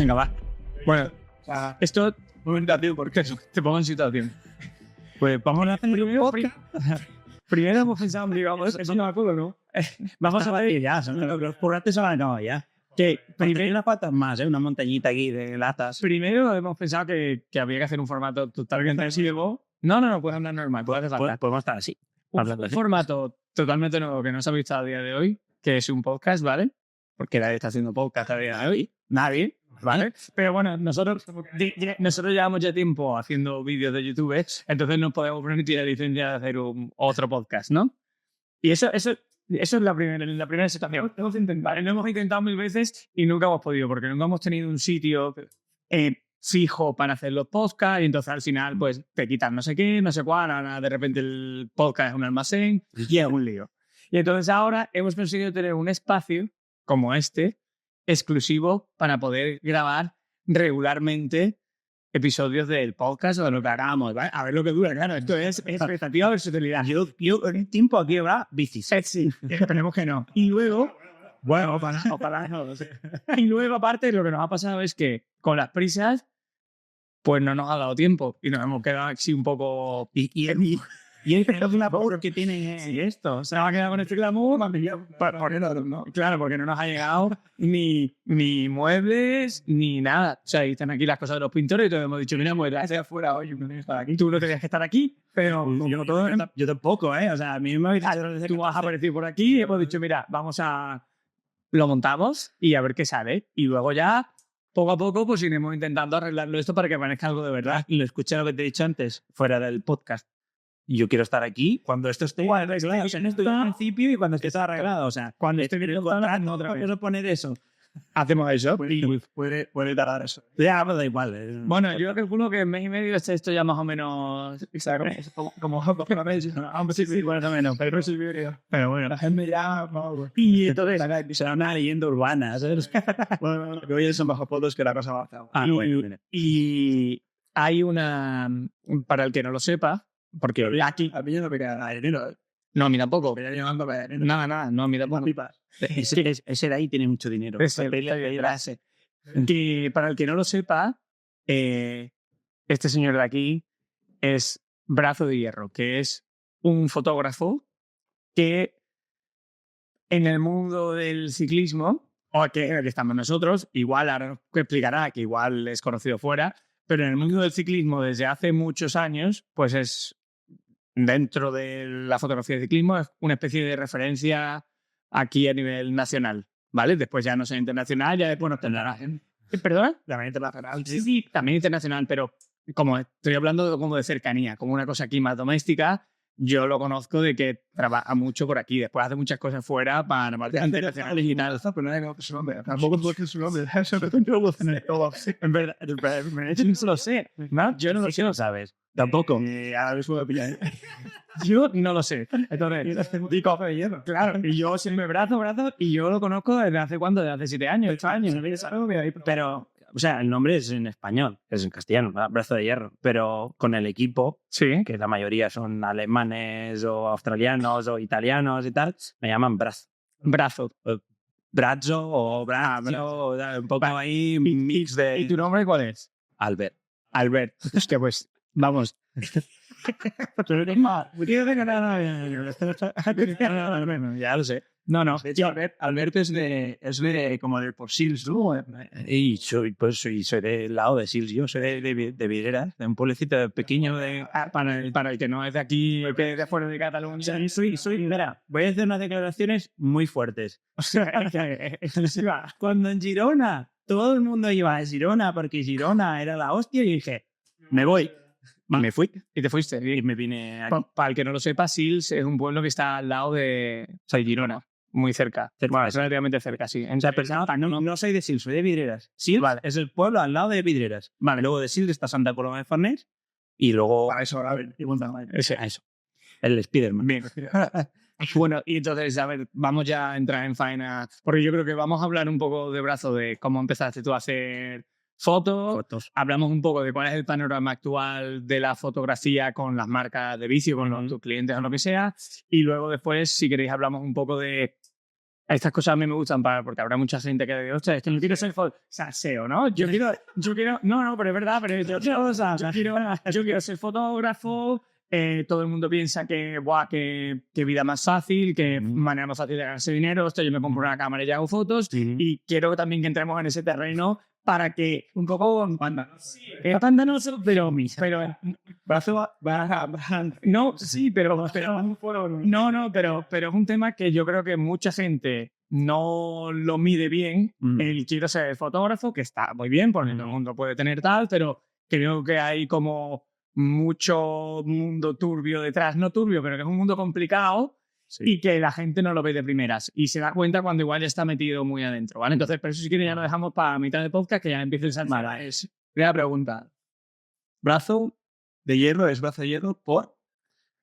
Venga, va. Bueno, esto... porque te pongo en situación. Pues vamos a hacer primero hemos pensado, digamos, eso no me acuerdo, ¿no? Vamos a ver ya, los currantes se van a acabar ya. que Primero unas patas más, una montañita aquí de latas. primero hemos pensado que había que hacer un formato totalmente nuevo. No, puedes hablar normal, puedes hablar. Podemos estar así. Un formato totalmente nuevo que no se ha visto a día de hoy, que es un podcast, ¿vale? Porque nadie está haciendo podcast a día de hoy. Nadie, ¿vale? Pero bueno, nosotros llevamos ya tiempo haciendo vídeos de YouTube, entonces nos podemos permitir la licencia de hacer otro podcast, ¿no? Y eso es la primera situación. Lo hemos intentado 1000 veces y nunca hemos podido, porque nunca hemos tenido un sitio fijo para hacer los podcasts y entonces al final pues te quitan no sé qué, no sé cuál, ahora de repente el podcast es un almacén y es un lío. Y entonces ahora hemos conseguido tener un espacio como este, exclusivo para poder grabar regularmente episodios del podcast o de lo que hagamos, ¿vale? A ver lo que dura, claro. Esto es expectativa versus realidad. Yo en el tiempo aquí habrá bicis. Sí, esperemos que no. Y luego, bueno, ojalá no lo sé. Y luego, aparte, lo que nos ha pasado es que con las prisas, pues no nos ha dado tiempo y nos hemos quedado así un poco... Y el glamour que tiene esto. Se va a quedar con este glamour. Claro, porque no nos ha llegado ni muebles ni nada. O sea, ahí están aquí las cosas de los pintores y todos hemos dicho, mira, pues hacia afuera hoy, yo no tenía que estar aquí. Tú no tenías que estar aquí, pero yo tampoco, O sea, a mí me habéis dicho, tú vas a aparecer por aquí y hemos dicho, mira, lo montamos y a ver qué sale. Y luego ya, poco a poco, pues iremos intentando arreglarlo esto para que parezca algo de verdad. Lo escuché lo que te he dicho antes, fuera del podcast. Yo quiero estar aquí cuando esto esté arreglado. O sea, esto al principio y cuando esté todo arreglado. O sea, cuando esté bien no otra vez. Poner eso. Hacemos eso. Puede tardar eso. Ya, me da igual. Bueno, yo calculo que en mes y medio está esto ya más o menos... como más o menos. Pero bueno. La gente ya... Y entonces será una leyenda urbana. ¿Sabes? Bueno, lo que hoy son bajo fotos que la cosa va a hacer. Bueno. Y hay una... Para el que no lo sepa, porque aquí... A mí no me queda nada de dinero. No, a mí tampoco. Nada, no, a mí tampoco. Ese de ahí tiene mucho dinero. Que para el que no lo sepa, este señor de aquí es Brazo de Hierro, que es un fotógrafo que en el mundo del ciclismo, o que en el que estamos nosotros, igual ahora nos explicará que igual es conocido fuera, pero en el mundo del ciclismo desde hace muchos años, pues es dentro de la fotografía de ciclismo, es una especie de referencia aquí a nivel nacional, ¿vale? Después ya no sea internacional, ya después nos tendrá... ¿Perdón? También internacional. Sí, también internacional, pero como estoy hablando como de cercanía, como una cosa aquí más doméstica, yo lo conozco de que trabaja mucho por aquí, después hace muchas cosas fuera para más internacionales y tal. Pero nadie conoce su nombre. Tampoco conoce su nombre. En verdad, no lo sé. ¿No? Yo no lo sé. ¿Qué lo sabes? Tampoco. Ahora mismo me pillan. Yo no lo sé. Entonces, Dico de hierro. Claro, y yo siempre brazo, y yo lo conozco desde hace ¿cuánto? Desde hace 7 años, 8 años. Pero, o sea, el nombre es en español, es en castellano, Brazo de Hierro. Pero con el equipo, sí, que la mayoría son alemanes o australianos o italianos y tal, me llaman Brazo. Brazzo o Brazzo, un poco ahí mix de... ¿Y tu nombre cuál es? Albert. Es que pues, vamos. Ya lo sé. No. De hecho, Albert es de como de por Sils, ¿no? Y soy del lado de Sils, yo soy de Vidreras, de un pueblecito pequeño para el que no es de aquí, que es de fuera de Cataluña. Mira, voy a hacer unas declaraciones muy fuertes. Cuando en Girona todo el mundo iba a Girona porque Girona era la hostia, y dije, me voy. Y me fui. Y te fuiste. Y me vine aquí. Para el que no lo sepa, Sils es un pueblo que está al lado de Girona. Muy cerca. Bueno, es relativamente cerca, sí. O sea, no soy de Sils, soy de Vidreras. Sils es el pueblo al lado de Vidreras. Vale, luego de Sils está Santa Coloma de Farners y luego... Para eso, a ver, eso. El Spiderman. Bien. Bueno, y entonces, a ver, vamos ya a entrar en faena, porque yo creo que vamos a hablar un poco de Brazo de cómo empezaste tú a hacer fotos. Hablamos un poco de cuál es el panorama actual de la fotografía con las marcas de vicio, con tus clientes o lo que sea. Y luego después, si queréis, hablamos un poco de Estas cosas a mí me gustan porque habrá mucha gente que dice, hostia, es que no quiero ser o sea, SEO, ¿no? Yo quiero, no, pero es verdad, pero yo quiero ser fotógrafo, todo el mundo piensa que, que vida más fácil, que manera más fácil de ganarse dinero, hostia, yo me compro una cámara y ya hago fotos, y quiero también que entremos en ese terreno para que un poco pantanoso, pero no, sí, pero es un tema que yo creo que mucha gente no lo mide bien. El quiero ser fotógrafo, que está muy bien, porque todo el mundo puede tener tal, pero creo que hay como mucho mundo turbio detrás, no turbio, pero que es un mundo complicado. Sí. Y que la gente no lo ve de primeras y se da cuenta cuando igual ya está metido muy adentro, ¿vale? Entonces, pero eso si quieren ya lo dejamos para mitad de podcast, que ya empiece a saltar. Vale, primera pregunta. ¿Brazo de hierro es brazo de hierro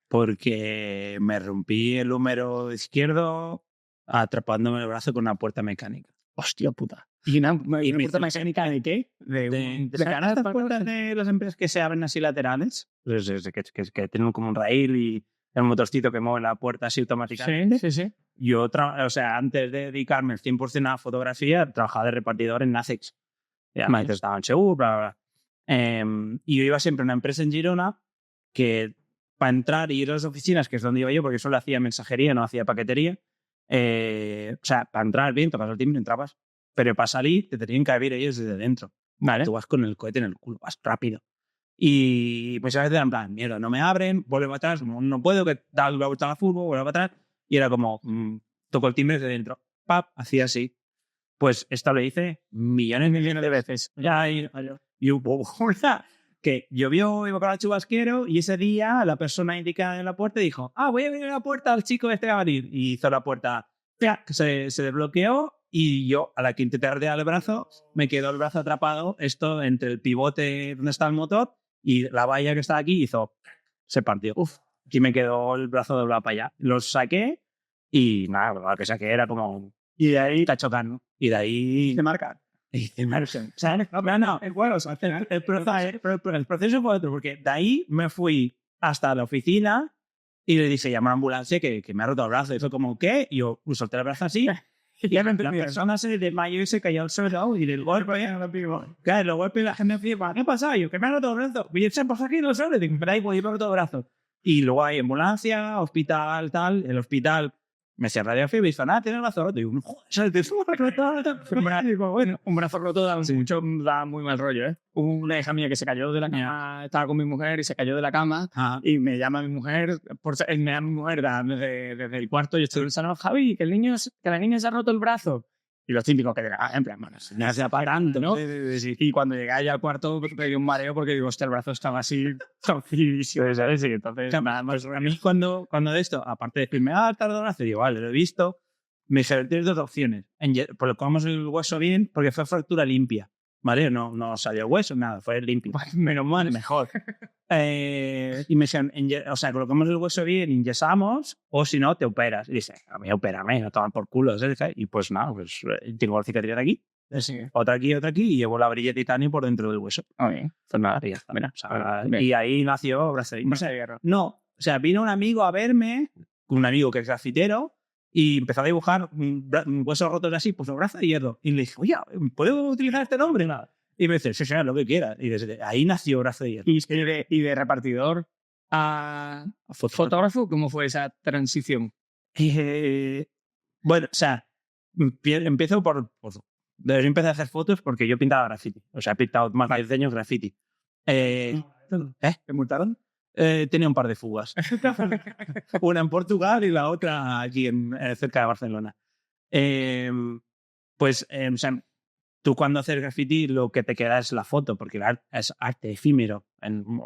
porque me rompí el húmero izquierdo atrapándome el brazo con una puerta mecánica. Hostia puta. ¿Y una puerta mecánica de qué? ¿De estas puertas de las empresas que se abren así laterales? Que tienen como un rail y el motorcito que mueve la puerta así automáticamente. Sí. Yo, antes de dedicarme al 100% a la fotografía, trabajaba de repartidor en Nacex. Ya me estaba en Seúl, bla, bla. Y yo iba siempre a una empresa en Girona que para entrar y ir a las oficinas, que es donde iba yo, porque solo hacía mensajería, no hacía paquetería. Para entrar bien, tocas el timbre, entrabas. Pero para salir, te tenían que abrir ellos desde dentro. Vale. Tú vas con el cohete en el culo, vas rápido. Y pues a veces eran en plan, mierda, no me abren, vuelve para atrás, no puedo, que da la vuelta a la furgo, vuelve para atrás. Y era como, toco el timbre desde dentro. Pap, hacía así. Pues esto lo hice millones de veces. Que llovió, iba para el chubasquero y ese día la persona indicada en la puerta dijo, voy a abrir la puerta al chico este va a abrir. Y hizo la puerta, que se desbloqueó y yo a la que intenté ardear el brazo, me quedó el brazo atrapado, esto entre el pivote donde está el motor y la valla que está aquí se partió. Aquí me quedó el brazo doblado para allá. Lo saqué y nada, lo que saqué era como... Y de ahí... Está chocando. Y de ahí... Se marca. El proceso fue otro, porque de ahí me fui hasta la oficina y le dije, llama a la ambulancia que me ha roto el brazo. Y fue como, ¿qué? Y yo solté el brazo así y la persona se desmayó y se cayó al suelo y del golpe, claro, el golpe la gente me dice, ¿qué ha pasado? Y yo, que me ha roto el brazo. Y se pasa aquí en el suelo. Y digo, pero ahí, pues, me ha roto el brazo. Y luego hay ambulancia, hospital, tal. El hospital me hacía radiografía y me dice, tiene el brazo roto. Y digo, joder, un brazo roto da muy mal rollo, ¿eh? Una hija mía que se cayó de la cama, estaba con mi mujer y se cayó de la cama y me llama mi mujer, desde el cuarto y estoy en el salón, Javi, que la niña se ha roto el brazo. Y los típicos que digan, en plan, bueno, no sea para tanto, ¿no? Sí. Y cuando llegué allá al cuarto me dio un mareo porque digo, hostia, el brazo estaba así torcidísimo, ¿sabes? Y entonces, nada más. A mí cuando de esto, aparte de decirme, tardó el brazo, digo, vale, lo he visto, me dijeron, tienes dos opciones. Colocamos el hueso bien porque fue fractura limpia, ¿vale? No salió hueso, nada, fue limpio. Menos mal. Mejor. Y me dijeron, colocamos el hueso bien, inyesamos, o si no, te operas. Y dice, a mí opérame, no toman por culo, ¿sabes? Y pues nada, pues tengo la cicatriz aquí, otra aquí, y llevo la varilla de titanio por dentro del hueso. Bien. Pues nada, y ya está. Mira, y ahí nació brazo de hierro. No, vino un amigo a verme, un amigo que es grafitero, y empezó a dibujar huesos rotos así, pues brazo de hierro. Y le dije, oye, ¿puedo utilizar este nombre? Nada. Y me dice, sí, señor, lo que quieras. Y desde ahí nació brazo de hierro. ¿Y de repartidor a fotógrafo, cómo fue esa transición? Bueno, empiezo por yo empecé a hacer fotos porque yo pintaba graffiti. He pintado más de 10 años graffiti. ¿Te multaron? Tenía un par de fugas. Una en Portugal y la otra aquí cerca de Barcelona. Tú cuando haces graffiti lo que te queda es la foto, porque es arte efímero.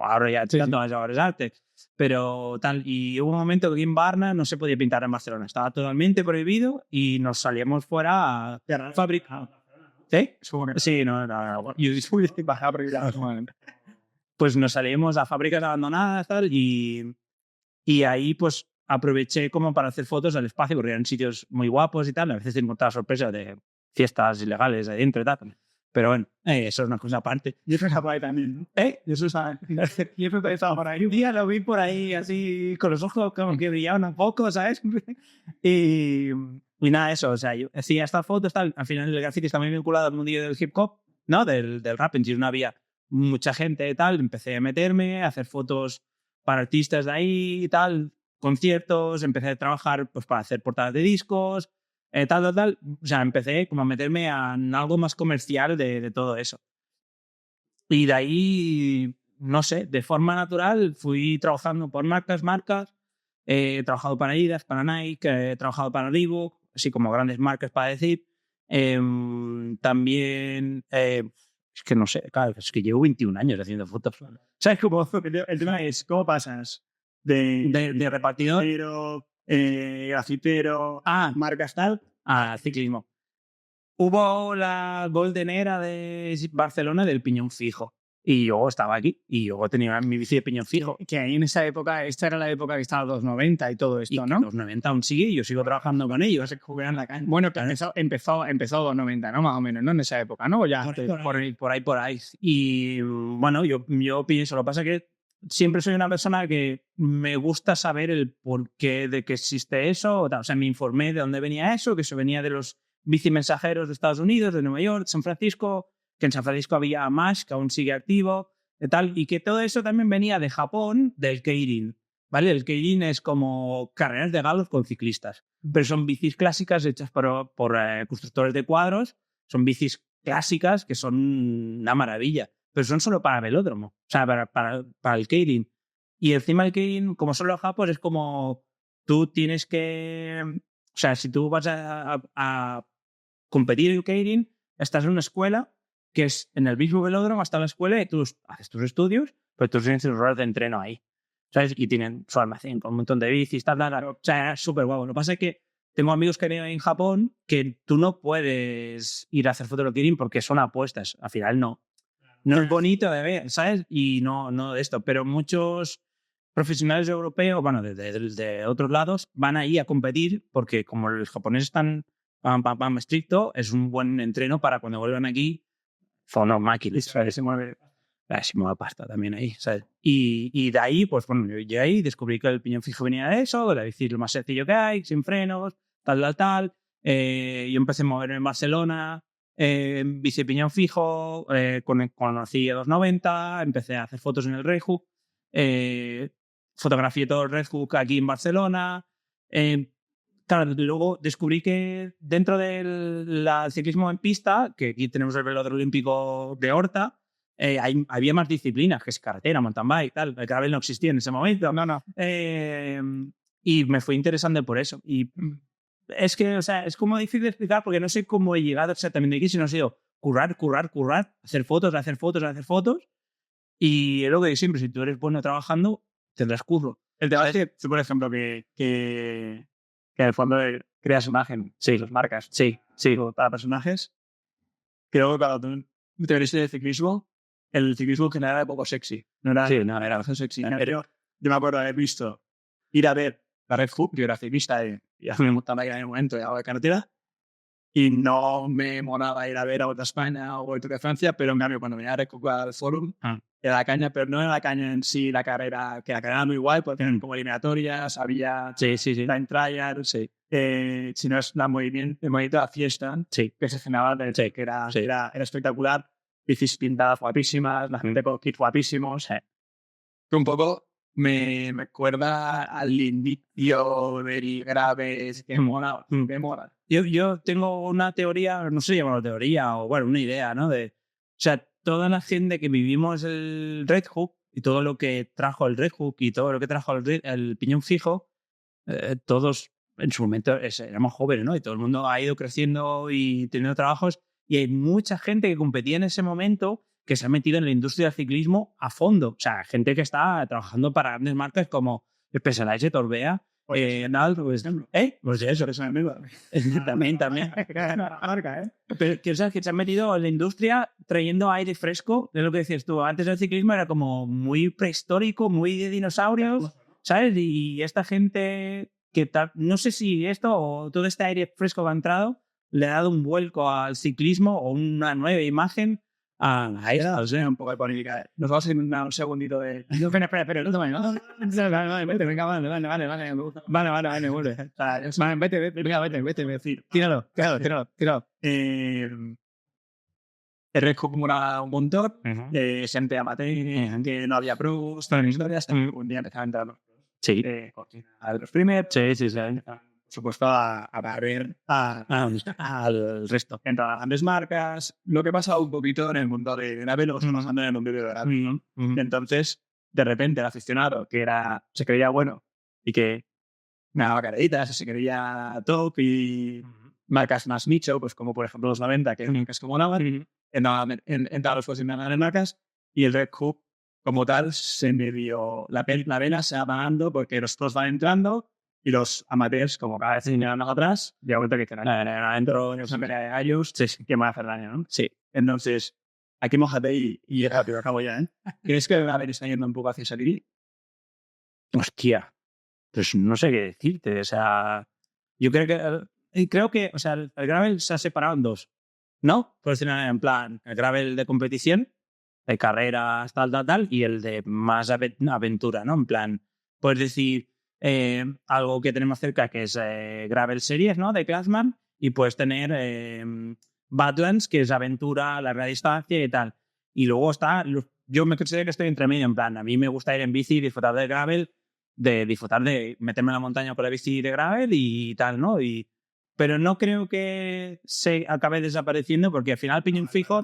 Ahora ya ahora es arte. Pero tal, y hubo un momento que aquí en Barna no se podía pintar en Barcelona. Estaba totalmente prohibido y nos salíamos fuera a fabricar. ¿Sí? Sí, no. Pues nos salimos a fábricas abandonadas tal, y ahí pues aproveché como para hacer fotos del espacio, porque eran sitios muy guapos y tal. A veces te encontraba sorpresas de fiestas ilegales ahí dentro y tal. Pero bueno, eso es una cosa aparte. Y eso está por ahí también. Eso estaba por ahí. Un día lo vi por ahí así con los ojos como que brillaban un poco, ¿sabes? Y Y nada, eso, o sea, yo hacía estas fotos, tal. Al final el graffiti está muy vinculado al mundillo del hip hop, ¿no? Del rap. En no había mucha gente y tal. Empecé a meterme, a hacer fotos para artistas de ahí y tal, conciertos. Empecé a trabajar pues para hacer portadas de discos, tal. O sea, empecé como a meterme en algo más comercial de todo eso. Y de ahí, no sé, de forma natural fui trabajando por marcas. He trabajado para Adidas, para Nike, he trabajado para Reebok, así como grandes marcas para decir. También, es que no sé, claro, es que llevo 21 años haciendo fotos. ¿Sabes cómo? El tema es, ¿cómo pasas De repartidor pero, grafitero, marcas tal? a ciclismo. Hubo la Golden Era de Barcelona del piñón fijo. Y yo estaba aquí. Y yo tenía mi bici de piñón fijo. Que ahí en esa época, esta era la época que estaba los 90 y todo esto, Y ¿no? los 90 aún sigue y yo sigo trabajando con ellos. Se jugaban la caña. Bueno, que empezó los 90, ¿no? Más o menos, ¿no? En esa época, ¿no? O ya Por ahí. Y bueno, yo pienso, lo que pasa es que siempre soy una persona que me gusta saber el porqué de que existe eso. O sea, me informé de dónde venía eso, que eso venía de los bicimensajeros de Estados Unidos, de Nueva York, San Francisco, que en San Francisco había Mash, que aún sigue activo, y que todo eso también venía de Japón, del Keirin. ¿Vale? El Keirin es como carreras de galos con ciclistas, pero son bicis clásicas hechas por constructores de cuadros, son bicis clásicas que son una maravilla, pero son solo para velódromo, o sea, para el Keirin. Y encima el Keirin, como solo Japón, es como tú tienes que... O sea, si tú vas a competir en Keirin, estás en una escuela que es en el mismo velódromo, hasta la escuela y tú haces tus estudios, pero tú tienes tus horas de entreno ahí, ¿sabes? Y tienen su almacén con un montón de bicis, tal. O sea, es súper guapo. Lo que pasa es que tengo amigos que han ido en Japón que tú no puedes ir a hacer fotos de Keirin porque son apuestas. Al final no. No es bonito de ver, ¿sabes? Y no de esto. Pero muchos profesionales europeos, bueno, de otros lados, van ahí a competir porque como los japoneses están pam, estricto, es un buen entreno para cuando vuelvan aquí, son unos máquinas, ¿sabes? Se mueve pasta también ahí, ¿sabes? Y de ahí, pues bueno, yo llegué ahí, descubrí que el piñón fijo venía de eso, de decir lo más sencillo que hay, sin frenos, tal. Yo empecé a moverme en Barcelona, bici piñón fijo, conocí a 290, empecé a hacer fotos en el Red Hook, fotografié todo el Red Hook aquí en Barcelona. Claro, luego descubrí que dentro del ciclismo en pista, que aquí tenemos el velódromo olímpico de Horta, había más disciplinas, que es carretera, mountain bike, tal. El gravel no existía en ese momento. No. Y me fue interesante por eso. Y es que, o sea, es como difícil de explicar porque no sé cómo he llegado exactamente aquí, sino ha sido currar, hacer fotos. Y es lo que digo siempre, si tú eres bueno trabajando, tendrás curro. El tema es que tú, por ejemplo, que en el fondo creas imagen, sí, las marcas, sí, para personajes. Creo que cuando tú te veniste de ciclismo, el ciclismo en general era poco sexy. No era sexy. Yo me acuerdo de haber visto ir a ver la Red Hook, yo era ciclista y a mí me gustaba ir en el momento de carretera y no me molaba ir a ver a Vuelta a España o Vuelta de Francia, pero en cambio cuando venía a Red Hook al Forum era la caña, pero no era la caña en sí la carrera, que la carrera era muy guay porque eran como eliminatorias, había time trial, si no es el movimiento de la fiesta, que se generaba, que era espectacular, bicis pintadas guapísimas, la gente con kits guapísimos, que un poco me recuerda al inicio del graves, que mola. Yo tengo una teoría, no sé si llamarlo teoría, o bueno, una idea, ¿no? O sea, toda la gente que vivimos el Red Hook y todo lo que trajo el Red Hook y todo lo que trajo el piñón fijo, todos en su momento éramos jóvenes, ¿no? Y todo el mundo ha ido creciendo y teniendo trabajos y hay mucha gente que competía en ese momento que se ha metido en la industria del ciclismo a fondo. O sea, gente que está trabajando para grandes marcas como Specialized, Orbea, pues eso es amigo. También. Pero que, ¿sabes? Que se han metido en la industria trayendo aire fresco, de lo que decías tú. Antes el ciclismo era como muy prehistórico, muy de dinosaurios, ¿sabes? Y esta gente que no sé si esto o todo este aire fresco que ha entrado le ha dado un vuelco al ciclismo o una nueva imagen a esta. O sea, un poco de política. Nos vamos a ir un segundito de... Espera, no toma, ¿no? Vete, venga, vale, me gusta. Vale, vuelve. O sea, Vale, vete, decir. Tíralo. Como era un montón, gente amateur, que no había pros, todas las historias, un día empezaban a entrar los pros. Sí. A los primers, Sí. por supuesto, a ver al resto. Entran las grandes marcas, lo que pasa un poquito en el mundo de Gravel, lo que estamos hablando en el mundo de Gravel. Entonces, de repente, el aficionado que se creía bueno y que me daba caraditas, se creía top y marcas más nicho, pues como por ejemplo los 90, que es como Navan, entraban los posibles grandes marcas y el Red Hook como tal se medio la vena se va apagando porque los pros van entrando y los amateurs, como cada vez se vinieron más atrás, ya cuenta que dicen, adentro no se pelea de gallos, que me va a hacer daño, ¿no? Sí. Entonces, aquí mojate y rápido, acabo ya, ¿eh? ¿Crees que a ver está yendo un poco hacia esa línea? Hostia. Pues no sé qué decirte. O sea, yo creo que o sea, el gravel se ha separado en dos, ¿no? Por decirlo en plan, el gravel de competición, de carreras, tal, y el de más aventura, ¿no? En plan, puedes decir algo que tenemos cerca que es gravel series, ¿no? De Classman, y puedes tener Badlands, que es aventura, larga distancia y tal. Y luego está, yo me considero que estoy entre medio, en plan, a mí me gusta ir en bici y disfrutar del gravel, de disfrutar de meterme en la montaña por la bici de gravel y tal, ¿no? Pero no creo que se acabe desapareciendo porque al final piñón fijo...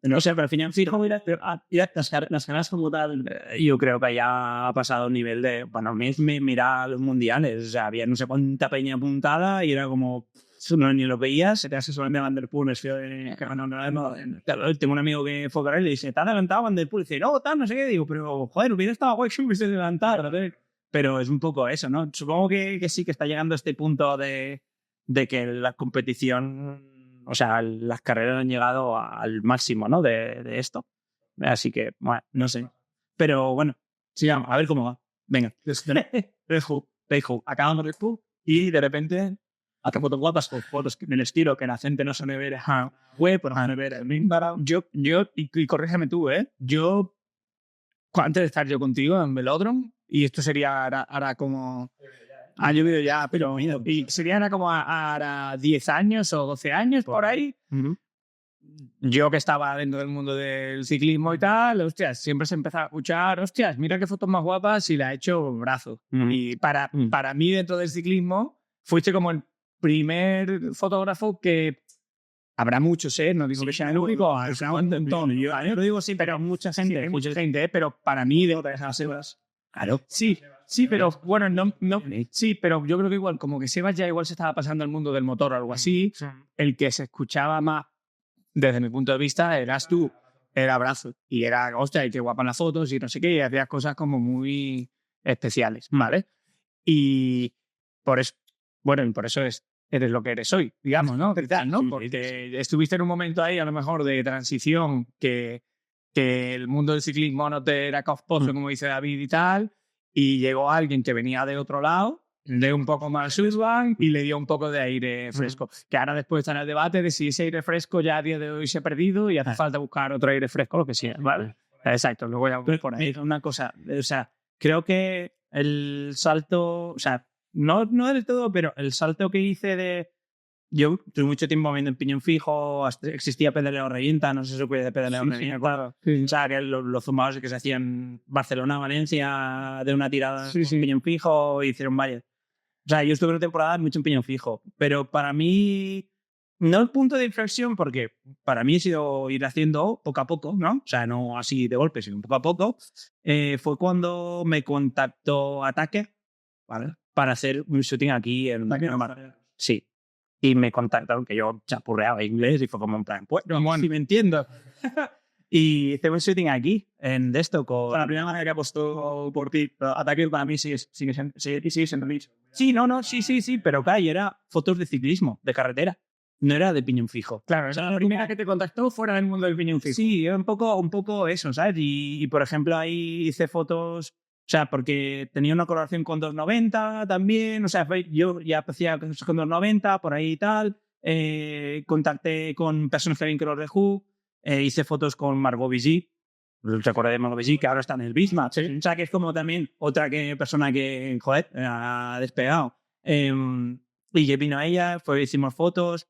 No sé, pero al final fijo... Las ganas como tal... Yo creo que ya ha pasado el nivel de... Bueno, mira los mundiales, o sea, había no sé cuánta peña apuntada y era como... ni lo veías. Se te hace solamente Van Der Poel, es feo de... Claro, tengo un amigo que fue a y le dice, ¿te has adelantado Van Der Poel? Y dice, no, tal, no sé qué. Digo, pero joder, hubiera estado guay si hubiese adelantado. Pero es un poco eso, ¿no? Supongo que sí, que está llegando a este punto de que la competición, o sea, las carreras han llegado al máximo, ¿no? De esto. Así que, bueno, no sé. Pero bueno, sigamos, a ver cómo va. Venga. Red Hook. Acaban Red Hook y de repente hace fotos guapas con fotos del estilo que la gente no suele ver web, no suele ver el Minbara. Y corrígeme tú, yo, antes de estar yo contigo en Velódromo, y esto sería ahora como... Ha llovido ya, pero y sería ahora como a 10 años o 12 años por ahí. Yo que estaba dentro del mundo del ciclismo y tal, hostias, siempre se empezaba a escuchar, hostias, mira qué fotos más guapas y la he hecho brazo. Y para mí dentro del ciclismo fuiste como el primer fotógrafo que... Habrá muchos, no digo que sea el único, yo lo digo sí, pero mucha gente, pero para mí de otras Sebas. Claro. Sí, pero bueno, no, sí, pero yo creo que igual, como que Sebas ya igual se estaba pasando al mundo del motor o algo así, el que se escuchaba más, desde mi punto de vista, eras tú, era Brazo, y era, hostia, y qué guapan las fotos y no sé qué, y hacías cosas como muy especiales, ¿vale? Y por eso, bueno, y por eso eres lo que eres hoy, digamos, ¿no? ¿no? Porque estuviste en un momento ahí, a lo mejor, de transición que el mundo del ciclismo no te era cosposo, como dice David y tal, y llegó alguien que venía de otro lado, de un poco más urban, y le dio un poco de aire fresco. Que ahora después está en el debate de si ese aire fresco ya a día de hoy se ha perdido y hace falta buscar otro aire fresco, lo que sea, ¿vale? Exacto, luego ya voy por ahí. Una cosa, o sea, creo que el salto, o sea, no del todo, pero el salto que hice de... Yo tuve mucho tiempo viendo en piñón fijo, existía pedaleo revienta, no sé si se puede de pedaleo revienta. Claro. O sea, que los zumados que se hacían Barcelona-Valencia de una tirada en piñón fijo hicieron varias. O sea, yo estuve una temporada mucho en piñón fijo, pero para mí, no el punto de inflexión, porque para mí ha sido ir haciendo poco a poco, ¿no? O sea, no así de golpe, sino poco a poco. Fue cuando me contactó Ataque, ¿vale? Para hacer un shooting aquí en Mar. Sí. Y me contactaron, que yo chapurreaba inglés y fue como en plan, pues, bueno, sí me entiendo. Y hice un shooting aquí, en esto, con... La primera manera que apostó por ti, Ataque para mí sigue siendo nicho. Sí, sí, pero claro, y era fotos de ciclismo, de carretera. No era de piñón fijo. Claro, esa era la primera que te contactó fuera del mundo del piñón fijo. Sí, un poco eso, ¿sabes? Y por ejemplo, ahí hice fotos... O sea, porque tenía una colaboración con 290 también, o sea, yo ya hacía cosas con 290, por ahí y tal, contacté con personas que habían creado de Hook, hice fotos con Margot Vigí. Recordé de Margot Vigí, que ahora está en el Bismarck. Sí. O sea, que es como también otra persona que, joder, ha despegado. Y que vino ella, hicimos fotos.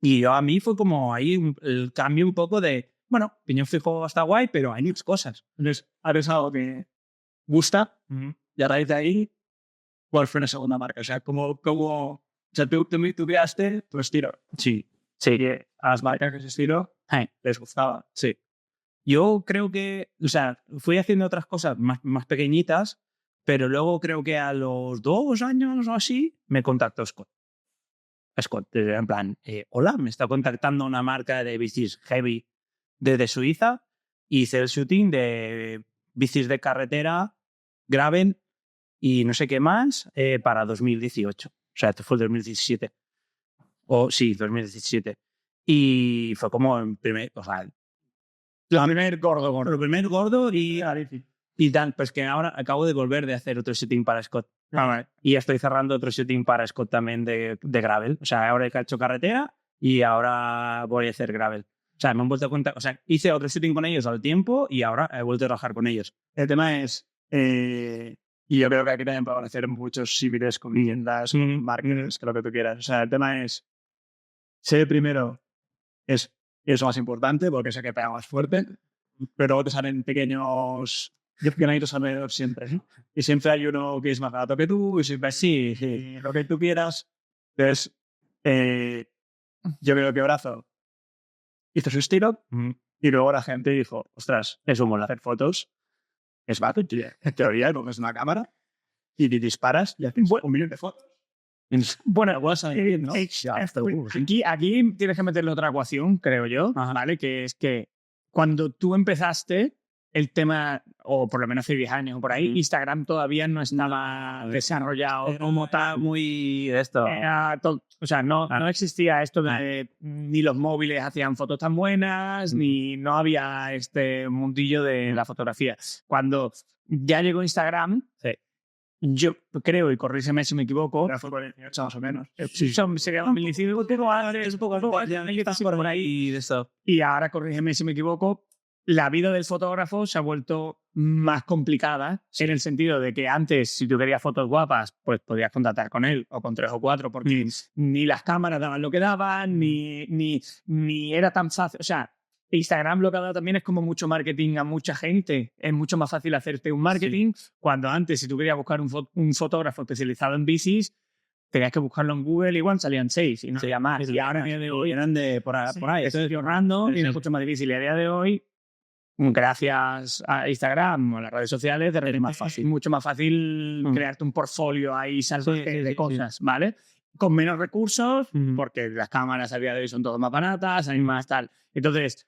Y a mí fue como ahí el cambio un poco de, bueno, Piñón Fijo está guay, pero hay muchas cosas. Entonces, haces algo que gusta y a raíz de ahí, ¿cuál fue la segunda marca? O sea, o sea, tú creaste tu estilo. Sí. Sí. Y a las marcas que ese estilo les gustaba. Sí. Yo creo que, o sea, fui haciendo otras cosas más pequeñitas, pero luego creo que a los 2 años o así me contactó Scott. En plan, hola, me está contactando una marca de bicis heavy desde Suiza y hice el shooting de bicis de carretera, gravel y no sé qué más para 2018. O sea, esto fue el 2017. Sí, 2017. Y fue como el primer, o sea, Lo primer gordo. lo primer gordo y tal. Pues que ahora acabo de volver de hacer otro shooting para Scott. Y estoy cerrando otro shooting para Scott también de gravel. O sea, ahora he hecho carretera y ahora voy a hacer gravel. O sea, me han vuelto a contar. O sea, hice otro shooting con ellos al tiempo y ahora he vuelto a trabajar con ellos. El tema es, y yo creo que aquí también pueden hacer muchos símiles con tiendas, marcas, que lo que tú quieras. O sea, el tema es, ser primero es lo más importante porque es el que pega más fuerte, pero luego te salen pequeños granitos alrededor siempre. ¿Sí? Y siempre hay uno que es más barato que tú y siempre sí, lo que tú quieras. Entonces, yo creo que Brazo hizo su estilo y luego la gente dijo, ostras, eso mola, hacer fotos es barato, en teoría, coges una cámara y te disparas y haces 1.000.000 de fotos. Bueno, ¿no? aquí tienes que meterle otra ecuación, creo yo, ¿vale? Que es que cuando tú empezaste, el tema, o por lo menos hace 10 años o por ahí, Instagram todavía no estaba desarrollado. Como está muy de esto. O sea, no existía esto de ni los móviles hacían fotos tan buenas, ni no había este mundillo de la fotografía. Cuando ya llegó Instagram, yo creo, y corrígeme si me equivoco, Pero fue por el 18 más o menos. Sería 2015, por ahí de esto. Y ahora, corrígeme si me equivoco, la vida del fotógrafo se ha vuelto más complicada en el sentido de que antes, si tú querías fotos guapas, pues podías contactar con él o con 3 o 4 porque ni las cámaras daban lo que daban, ni era tan fácil. O sea, Instagram lo que ha dado también es como mucho marketing a mucha gente. Es mucho más fácil hacerte un marketing cuando antes, si tú querías buscar un fotógrafo especializado en bicis, tenías que buscarlo en Google, igual salían 6 y no salía más. Y ahora, a día de hoy, eran de por ahí. Estoy ahorrando y es mucho más difícil. Y a día de hoy, gracias a Instagram o a las redes sociales, es más fácil, mucho más fácil crearte un portfolio ahí salvaje de cosas, ¿vale? Con menos recursos, porque las cámaras a día de hoy son todas más baratas, hay más tal. Entonces,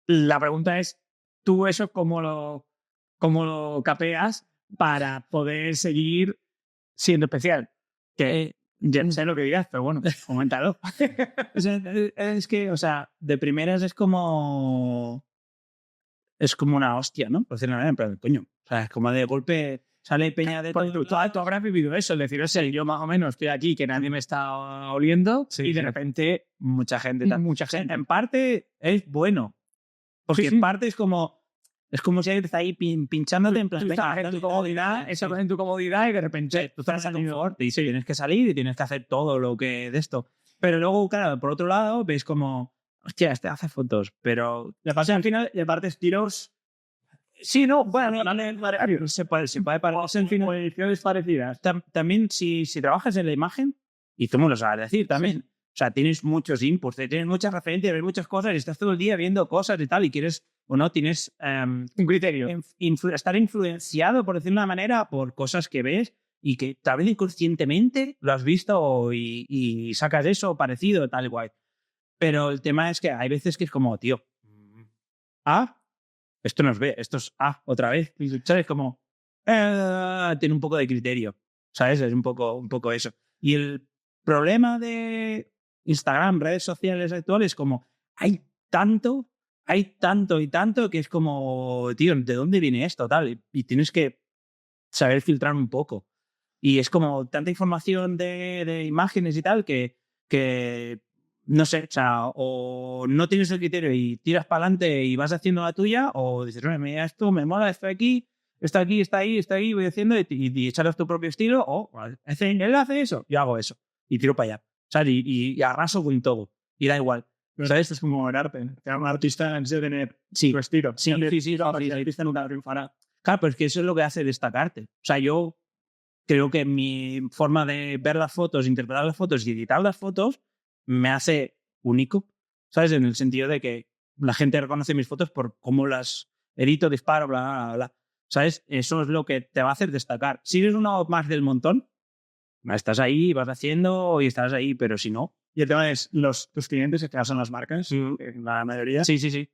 la pregunta es, ¿tú eso cómo lo capeas para poder seguir siendo especial? Que ya no sé lo que digas, pero bueno, coméntalo. Es que, o sea, de primeras es como una hostia, ¿no? Por decirlo de una manera, pero coño. O sea, es como de golpe sale peña de todo. Tú habrás vivido eso, es decir, yo más o menos estoy aquí, que nadie me está oliendo, y de repente mucha gente. Mucha gente. En parte es bueno. Porque en parte es como si alguien está ahí pinchándote en plan. Estás en tu comodidad, eso es en tu comodidad y de repente tú estás en confort y tienes que salir y tienes que hacer todo lo que de esto. Pero luego, claro, por otro lado, ves como, hostia, este hace fotos, pero le pasa al final, y aparte estilos. Sí, no, bueno, se puede parecer en fin, ediciones parecidas. También si trabajas en la imagen, y tú me lo sabes decir también, o sea, tienes muchos inputs, tienes muchas referencias, ves muchas cosas y estás todo el día viendo cosas y tal, y quieres o no, tienes un criterio. Estar influenciado, por decirlo de una manera, por cosas que ves y que tal vez inconscientemente lo has visto y sacas eso parecido, tal y guay. Pero el tema es que hay veces que es como, tío, esto no es B, esto es A otra vez. ¿Sabes? Como, tiene un poco de criterio, ¿sabes? Es un poco eso. Y el problema de Instagram, redes sociales actuales, como hay tanto y tanto que es como, tío, ¿de dónde viene esto? Tal, y tienes que saber filtrar un poco. Y es como tanta información de imágenes y tal que no sé, o sea, o no tienes el criterio y tiras para adelante y vas haciendo la tuya, o dices, bueno, mira, esto me mola, esto aquí, está ahí, voy haciendo y echarles tu propio estilo, o él hace eso, yo hago eso, y tiro para allá, ¿sabes? Y arraso con todo, y da igual. Pero ¿sabes? Es como el arte. Un artista necesita tener Sí, su estilo. sí, sí. El artista nunca triunfará. Claro, pero es que eso es lo que hace destacarte. O sea, yo creo que mi forma de ver las fotos, interpretar las fotos y editar las fotos me hace único, ¿sabes? En el sentido de que la gente reconoce mis fotos por cómo las edito, disparo, bla, bla, bla, bla. ¿Sabes? Eso es lo que te va a hacer destacar. Si eres uno más del montón, estás ahí, vas haciendo y estás ahí, pero si no... Y el tema es, tus clientes, que son las marcas, la mayoría, Sí.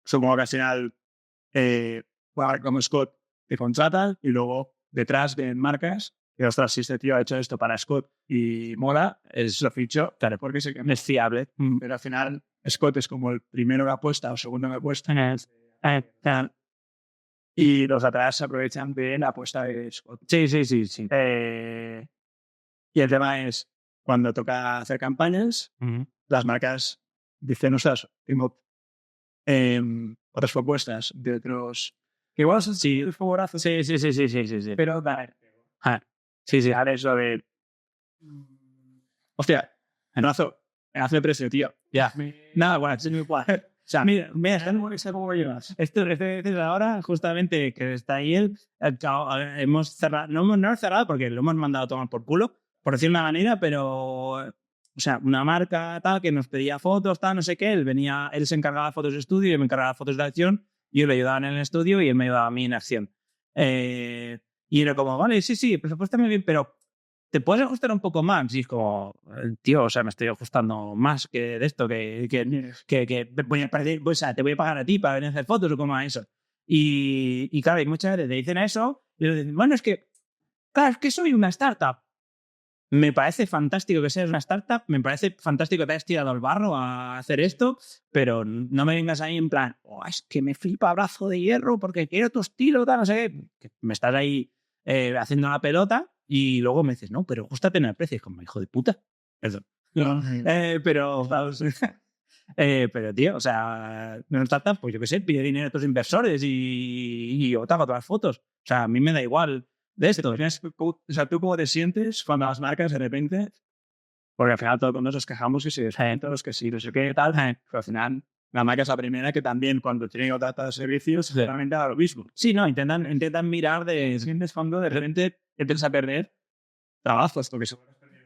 supongo que al final, como Scott te contratan y luego detrás ven marcas y, ostras, si este tío ha hecho esto para Scott y mola, lo ficho, claro, porque sé que Es fiable. pero al final Scott es como el primero que apuesta o segundo que apuesta y los atrás se aprovechan de la apuesta de Scott. Sí. Y el tema es, cuando toca hacer campañas, las marcas dicen, ostras, tengo otras propuestas de otros que igual son favorazos. Sí. Pero Sí. ahora es lo de hostia, hazme precio, tío. Ya. Nada, bueno, es muy igual. O sea, Mira, ¿cómo lo llevas? Esto dices ahora, justamente, que está ahí él, hemos cerrado, no hemos cerrado porque lo hemos mandado a tomar por culo, por decir una manera, pero, o sea, una marca tal que nos pedía fotos, tal, no sé qué, él se encargaba de fotos de estudio, yo me encargaba de fotos de acción, yo le ayudaba en el estudio y él me ayudaba a mí en acción. Y era como, vale, sí, presupuéstame bien, pero ¿te puedes ajustar un poco más? Y es como, tío, o sea, me estoy ajustando más que de esto, que voy a perder, o sea, te voy a pagar a ti para venir a hacer fotos o como a eso. Y claro, y muchas veces te dicen eso y le dicen, bueno, claro, es que soy una startup. Me parece fantástico que seas una startup, me parece fantástico que te hayas tirado al barro a hacer esto, pero no me vengas ahí en plan, es que me flipa Brazo de Hierro porque quiero tu estilo, tal, no sé qué. Que me estás ahí haciendo la pelota y luego me dices, no, pero ajustate en el precio. Es como, hijo de puta. Perdón. Pero, tío, o sea, no startup, pues yo qué sé, pide dinero a tus inversores y yo te hago todas las fotos. O sea, a mí me da igual de esto. O sea, ¿tú cómo te sientes cuando las marcas de repente? Porque al final todos nos quejamos que sí, todos que sí, no sé qué tal, pero al final la marca es la primera que también cuando tiene otra de servicios realmente da lo mismo. Sí, no, intentan mirar de... Sientes cuando de repente empiezas a perder trabajos, porque se...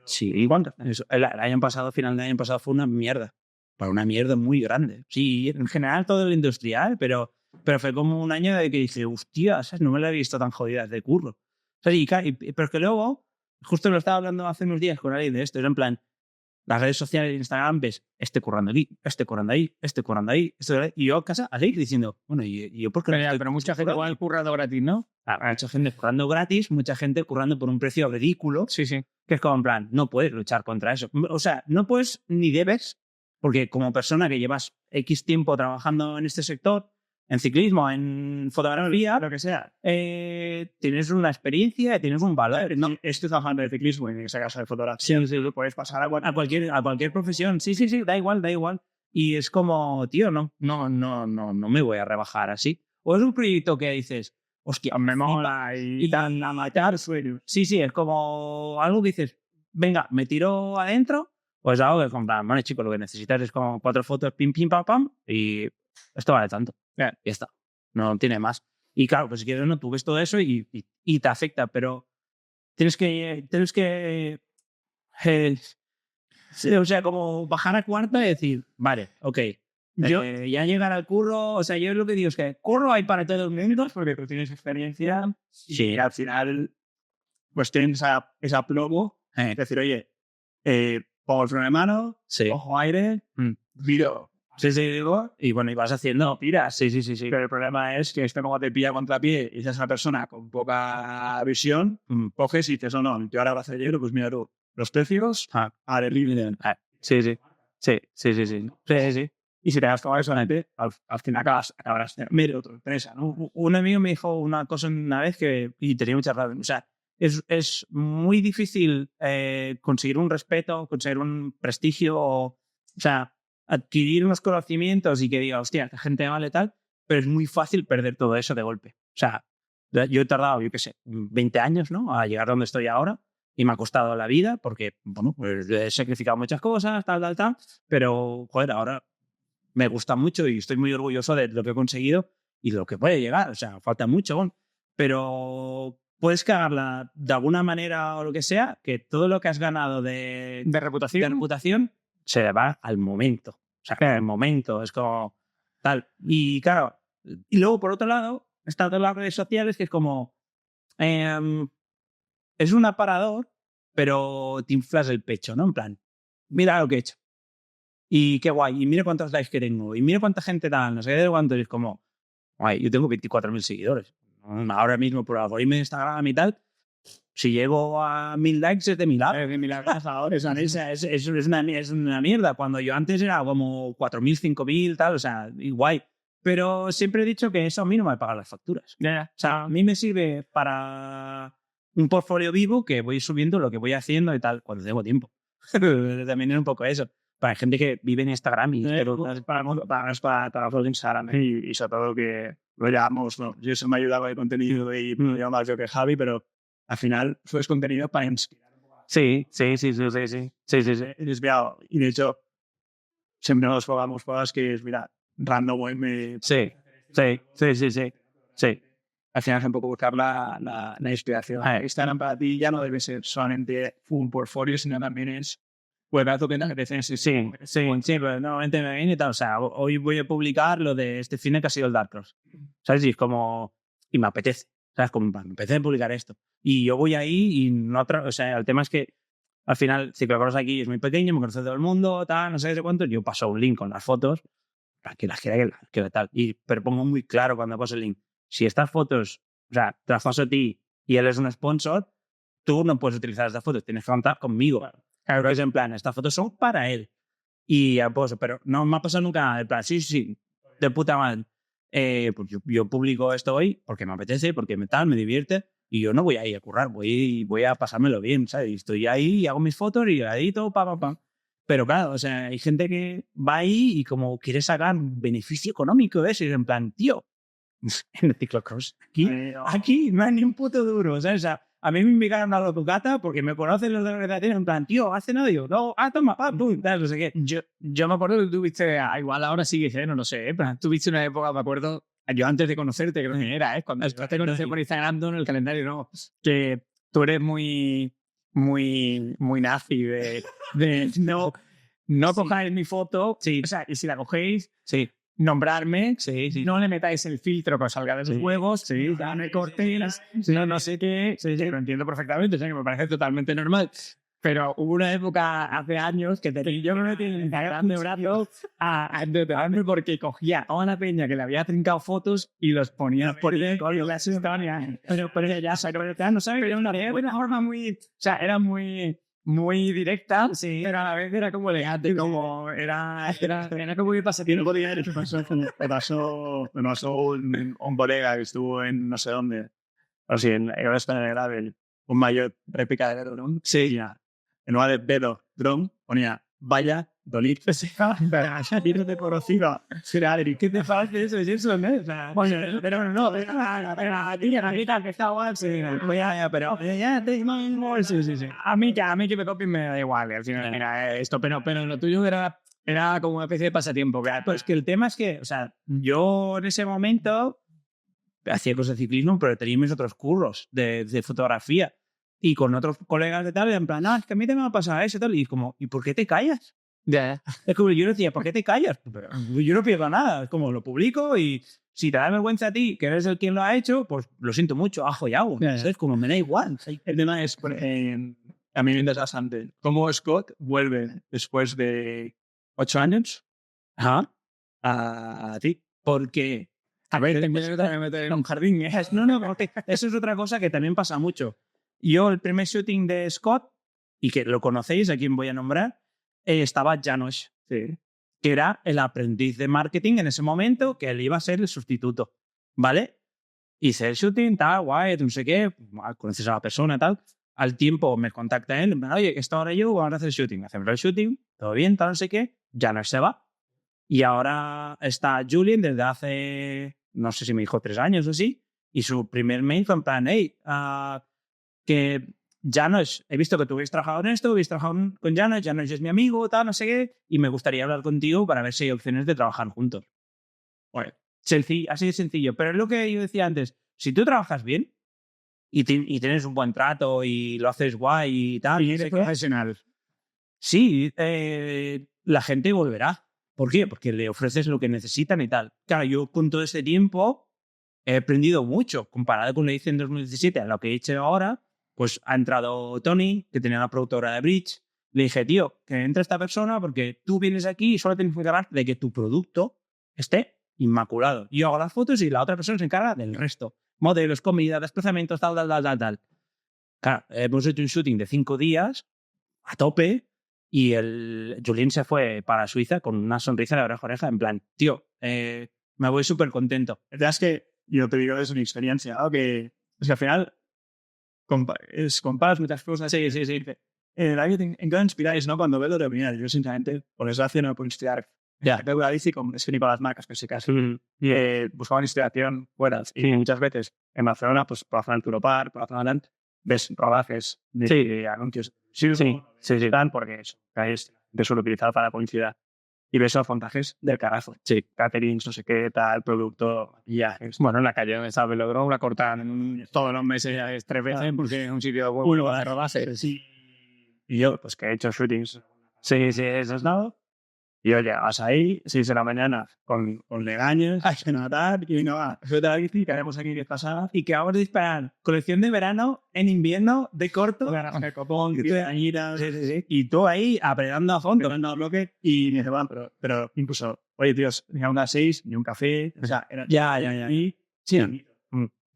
Sí, igual. El año pasado, final del año pasado, fue una mierda. Para una mierda muy grande. Sí, en general todo lo industrial, pero fue como un año de que dije, hostia, ¿sabes? No me la he visto tan jodida de curro. O sea, pero es que luego, justo lo estaba hablando hace unos días con alguien de esto, era en plan, las redes sociales de Instagram ves, currando aquí, currando ahí, currando ahí, y yo a casa así diciendo, bueno, y yo por qué no... Pero mucha gente igual currando gratis, ¿no? Mucha gente currando gratis, mucha gente currando por un precio ridículo. Sí. Que es como en plan, no puedes luchar contra eso. O sea, no puedes ni debes, porque como persona que llevas X tiempo trabajando en este sector, en ciclismo, en fotografía, lo que sea, tienes una experiencia y tienes un valor. No, estoy trabajando en ciclismo, en ese caso de fotografía. Sí, lo puedes pasar a cualquier profesión. Sí, da igual. Y es como, tío, no me voy a rebajar así. O es un proyecto que dices, hostia, me mola y tan a matar sueño. Sí, es como algo que dices, venga, me tiro adentro, pues algo que comprar, bueno, chicos, lo que necesitas es como 4 fotos, pim, pam, y esto vale tanto. Ya está. No tiene más. Y claro, pues si quieres, no, tú ves todo eso y te afecta, pero tienes que o sea, como bajar a cuarta y decir, vale, ok. Ya llegar al curro, o sea, yo lo que digo es que curro hay para todos los minutos porque tú tienes experiencia y al final pues tienes ese aplomo de decir, oye, pongo el freno de mano, ojo aire, viro. Sí, digo, y bueno, y vas haciendo, tiras. Sí. Pero el problema es que esto como te pilla contra pie y seas una persona con poca visión, coges y dices, no, yo ahora voy a hacer hielo, pues mira tú, los precios, a derribar. Sí. Y si te das como eso, al final acabarás medio otra empresa, ¿no? Un amigo me dijo una cosa una vez y tenía mucha razón. O sea, es muy difícil conseguir un respeto, conseguir un prestigio, o sea, adquirir unos conocimientos y que diga, hostia, esta gente vale tal, pero es muy fácil perder todo eso de golpe. O sea, yo he tardado, yo qué sé, 20 años, ¿no? A llegar donde estoy ahora y me ha costado la vida porque, bueno, pues he sacrificado muchas cosas, tal, pero, joder, ahora me gusta mucho y estoy muy orgulloso de lo que he conseguido y de lo que puede llegar. O sea, falta mucho, bueno, pero puedes cagarla de alguna manera o lo que sea, que todo lo que has ganado de reputación se va al momento. O sea, al momento, es como tal. Y claro, y luego por otro lado, están todas las redes sociales que es como es un aparador, pero te inflas el pecho, ¿no? En plan, mira lo que he hecho. Y qué guay, y mira cuántos likes que tengo, y mira cuánta gente tal, no sé de cuánto, y es como, guay, yo tengo 24.000 seguidores. Ahora mismo por algoritmo de Instagram y tal, si llego a 1.000 likes es de milagro. Es de milagros ahora, Es una mierda. Cuando yo antes era como 4.000, 5.000, tal, o sea, y guay. Pero siempre he dicho que eso a mí no me paga las facturas. Ya. O sea, a mí me sirve para un portfolio vivo que voy subiendo lo que voy haciendo y tal, cuando tengo tiempo. También es un poco eso. Para gente que vive en Instagram y... para Instagram y sobre todo que lo llamamos, no, yo se me ha ayudado el contenido y lo llamo más yo que Javi, pero al final subes contenido para inspirar un poco. Sí. Desviado. Y de hecho, siempre nos jugamos cosas que es, mira, random, me... Sí. Al final es un poco buscar la inspiración. Instagram para ti ya no debe ser solamente un portfolio, sino también es juegazo que te creces. Sí, pero normalmente me viene y tal. O sea, hoy voy a publicar lo de este fin que ha sido el Dark Cross. ¿Sabes? Y es como... Y me apetece. ¿Sabes? Como me apetece publicar esto. Y yo voy ahí y no... O sea, el tema es que al final Ciclocross aquí es muy pequeño, me conoce todo el mundo, tal, no sé de cuánto. Yo paso un link con las fotos para que las quiera que tal. Pero pongo muy claro cuando paso el link. Si estas fotos, o sea, te las paso a ti y él es un sponsor, tú no puedes utilizar estas fotos, tienes que contar conmigo. Claro, es en plan, estas fotos son para él. Y ya pues, pero no me ha pasado nunca nada. En plan, sí, de puta madre. Pues yo publico esto hoy porque me apetece, porque me divierte. Y yo no voy ahí a currar, voy a pasármelo bien, ¿sabes? Y estoy ahí y hago mis fotos y la edito, pam. Pero claro, o sea, hay gente que va ahí y como quiere sacar un beneficio económico de eso. Y en plan, tío, en el ciclocross, aquí no hay ni un puto duro, ¿sabes? O sea, a mí me invitaron a la Ducata porque me conocen los de la organización, en plan, tío, ¿has cenado? Yo, no, toma, pum, tal, no sé qué. Yo me acuerdo que tuviste, igual ahora sigue siendo, no sé, pero tuviste una época, me acuerdo, yo antes de conocerte, creo que era, cuando te conocí por Instagram, no en el calendario, no, que tú eres muy nazi de no cojáis mi foto, Sí. O sea, y si la cogéis, Sí. nombrarme, Sí. no le metáis el filtro que os salga de los juegos, no me cortéis, no sé qué, lo entiendo perfectamente, o sea, que me parece totalmente normal. Pero hubo una época hace años que yo creo que tiene un grande brazo a porque cogía a toda la peña que le había trincado fotos y los ponía por las historias. Pero ya no sabes, era una forma muy, o sea, era muy directa, pero a la vez era como elegante, como era como muy pasatiempo. Me pasó un colega que estuvo en no sé dónde, o sí, en Gravel, un mayor réplica de Velodrome. Sí. Ya. En lugar de Velodrome ponía vaya Dolit. Pero de conocido. ¿Qué te parece eso? ¿Es eso, no? O sea, Bueno, pero no, que está guay, pero sí. A mí que me copien me da igual, al final era esto, pero lo tuyo era como una especie de pasatiempo. Pues que el tema es que, o sea, yo en ese momento hacía cosas de ciclismo, pero tenía mis otros curros de fotografía. Y con otros colegas de tal, en plan, es que a mí te me ha pasado eso y tal. Y como, ¿y por qué te callas? Ya. Es como yo decía, ¿por qué te callas? Pero yo no pierdo nada. Es como lo publico y si te da vergüenza a ti, que eres el quien lo ha hecho, pues lo siento mucho, ajo y agua. ¿Sabes? Como me da igual. El tema es, a mí me interesa bastante, cómo Scott vuelve después de 8 años a ti. Porque, a ver, tengo que meter en un jardín. No, porque eso es otra cosa que también pasa mucho. Yo, el primer shooting de Scott, y que lo conocéis, a quien voy a nombrar, estaba Janos, que era el aprendiz de marketing en ese momento, que él iba a ser el sustituto, ¿vale? hice el shooting, tal, guay, no sé qué, conoces a la persona, tal. Al tiempo me contacta él, oye, que esta hora yo vamos a hacer el shooting. Hacemos el shooting, todo bien, tal, no sé qué, ya no se va. Y ahora está Julien desde hace, no sé si me dijo 3 años o así, y su primer mail fue en plan, hey, que Janos, he visto que tú habéis trabajado en esto, habéis trabajado con Janos es mi amigo, tal, no sé qué, y me gustaría hablar contigo para ver si hay opciones de trabajar juntos. Bueno, así de sencillo. Pero es lo que yo decía antes, si tú trabajas bien y tienes un buen trato y lo haces guay y tal, Y eres profesional. sí, la gente volverá. ¿Por qué? Porque le ofreces lo que necesitan y tal. Claro, yo con todo este tiempo he aprendido mucho. Comparado con lo que hice en 2017 a lo que he hecho ahora, pues ha entrado Tony, que tenía una productora de Bridge. Le dije, tío, que entre esta persona porque tú vienes aquí y solo tienes que encargarte de que tu producto esté inmaculado. Yo hago las fotos y la otra persona se encarga del resto. Modelos, comida, desplazamientos, tal. Claro, hemos hecho un shooting de 5 días a tope y el Julien se fue para Suiza con una sonrisa de oreja a oreja en plan, tío, me voy súper contento. La verdad es que yo te digo, es una experiencia, ¿no? Que es que al final comparas muchas cosas. Sí. En el área en qué os inspiráis, ¿no? Cuando veo lo de mirar, yo sinceramente, por desgracia, no me puedo inspirar. Ya. Veo la bici como es que ni con las marcas, que sí casi. Buscaban inspiración fuera. Y muchas veces en Barcelona, pues por la zona del Turopar, por la zona de ves rodajes de anuncios. Sí. Porque eso, es de suelo utilizado para la publicidad. Y ves los montajes del carajo. Sí. Caterings, no sé qué, tal, producto, maquillajes. Bueno, en la calle donde está el velódromo la cortan todos los meses 3 veces porque es un sitio bueno de rodaje. Sí. Y yo, pues que he hecho shootings. Sí, eso es nada. Y oye, vas ahí, 6 de la mañana, con legaños, hay que nadar, y no va, suelta la bici, que haremos aquí 10 pasadas. Y que vamos a disparar colección de verano en invierno de corto. Con el copón, que te añiras. Sí. Y tú ahí apretando a fondo. Tocando bloque, y me dice, van, pero incluso, oye, tíos, ni a unas 6, ni un café, o sea, era... Ya. Y, sí.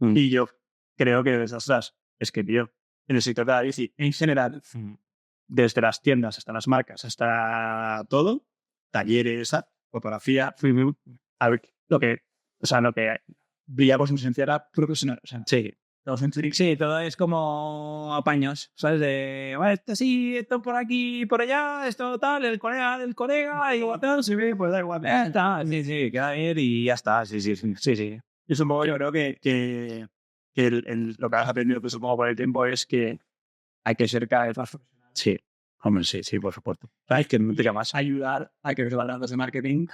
Y yo creo que, ostras, es que, tío, en el sector de la bici, en general, desde las tiendas hasta las marcas, hasta todo, talleres, fotografía, a ver, lo que brilla por su esencia era profesional. O sea, sí, todo es como apaños, ¿sabes? De, vale, esto sí, esto por aquí, por allá, esto tal, el colega del colega, y tal, se ve, pues da igual. Está, sí, queda bien y ya está, sí. Y supongo, yo creo que lo que has aprendido, pues supongo, por el tiempo es que hay que ser cada vez más profesional. Sí. Hombre, sí, por supuesto. ¿Sabes? Que no te llamas. Ayudar a que los balances de marketing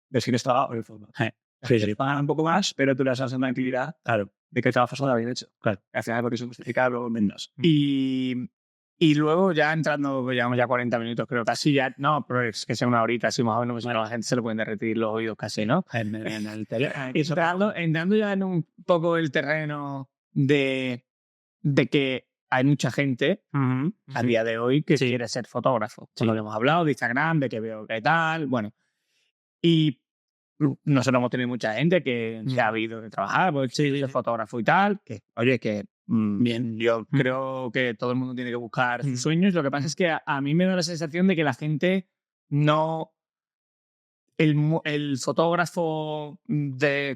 decir esto o el fondo. Sí. Pagan un poco más, pero tú les das una tranquilidad, claro, de que el trabajo está bien hecho. Claro. Al final, porque es justificado menos. Y luego ya entrando, llevamos ya 40 minutos, creo, casi ya, no, pero es que sea una horita, así más o menos, bueno, a la gente se le pueden derretir los oídos casi, ¿no? En el teléfono. Entrando ya en un poco el terreno de que hay mucha gente a día de hoy que quiere ser fotógrafo. Con lo que hemos hablado de Instagram, de que veo que tal, bueno. Y nosotros hemos tenido mucha gente que ha habido de trabajar, pues ser fotógrafo y tal, que, oye, que bien, yo creo que todo el mundo tiene que buscar sus sueños. Lo que pasa es que a mí me da la sensación de que la gente no... El fotógrafo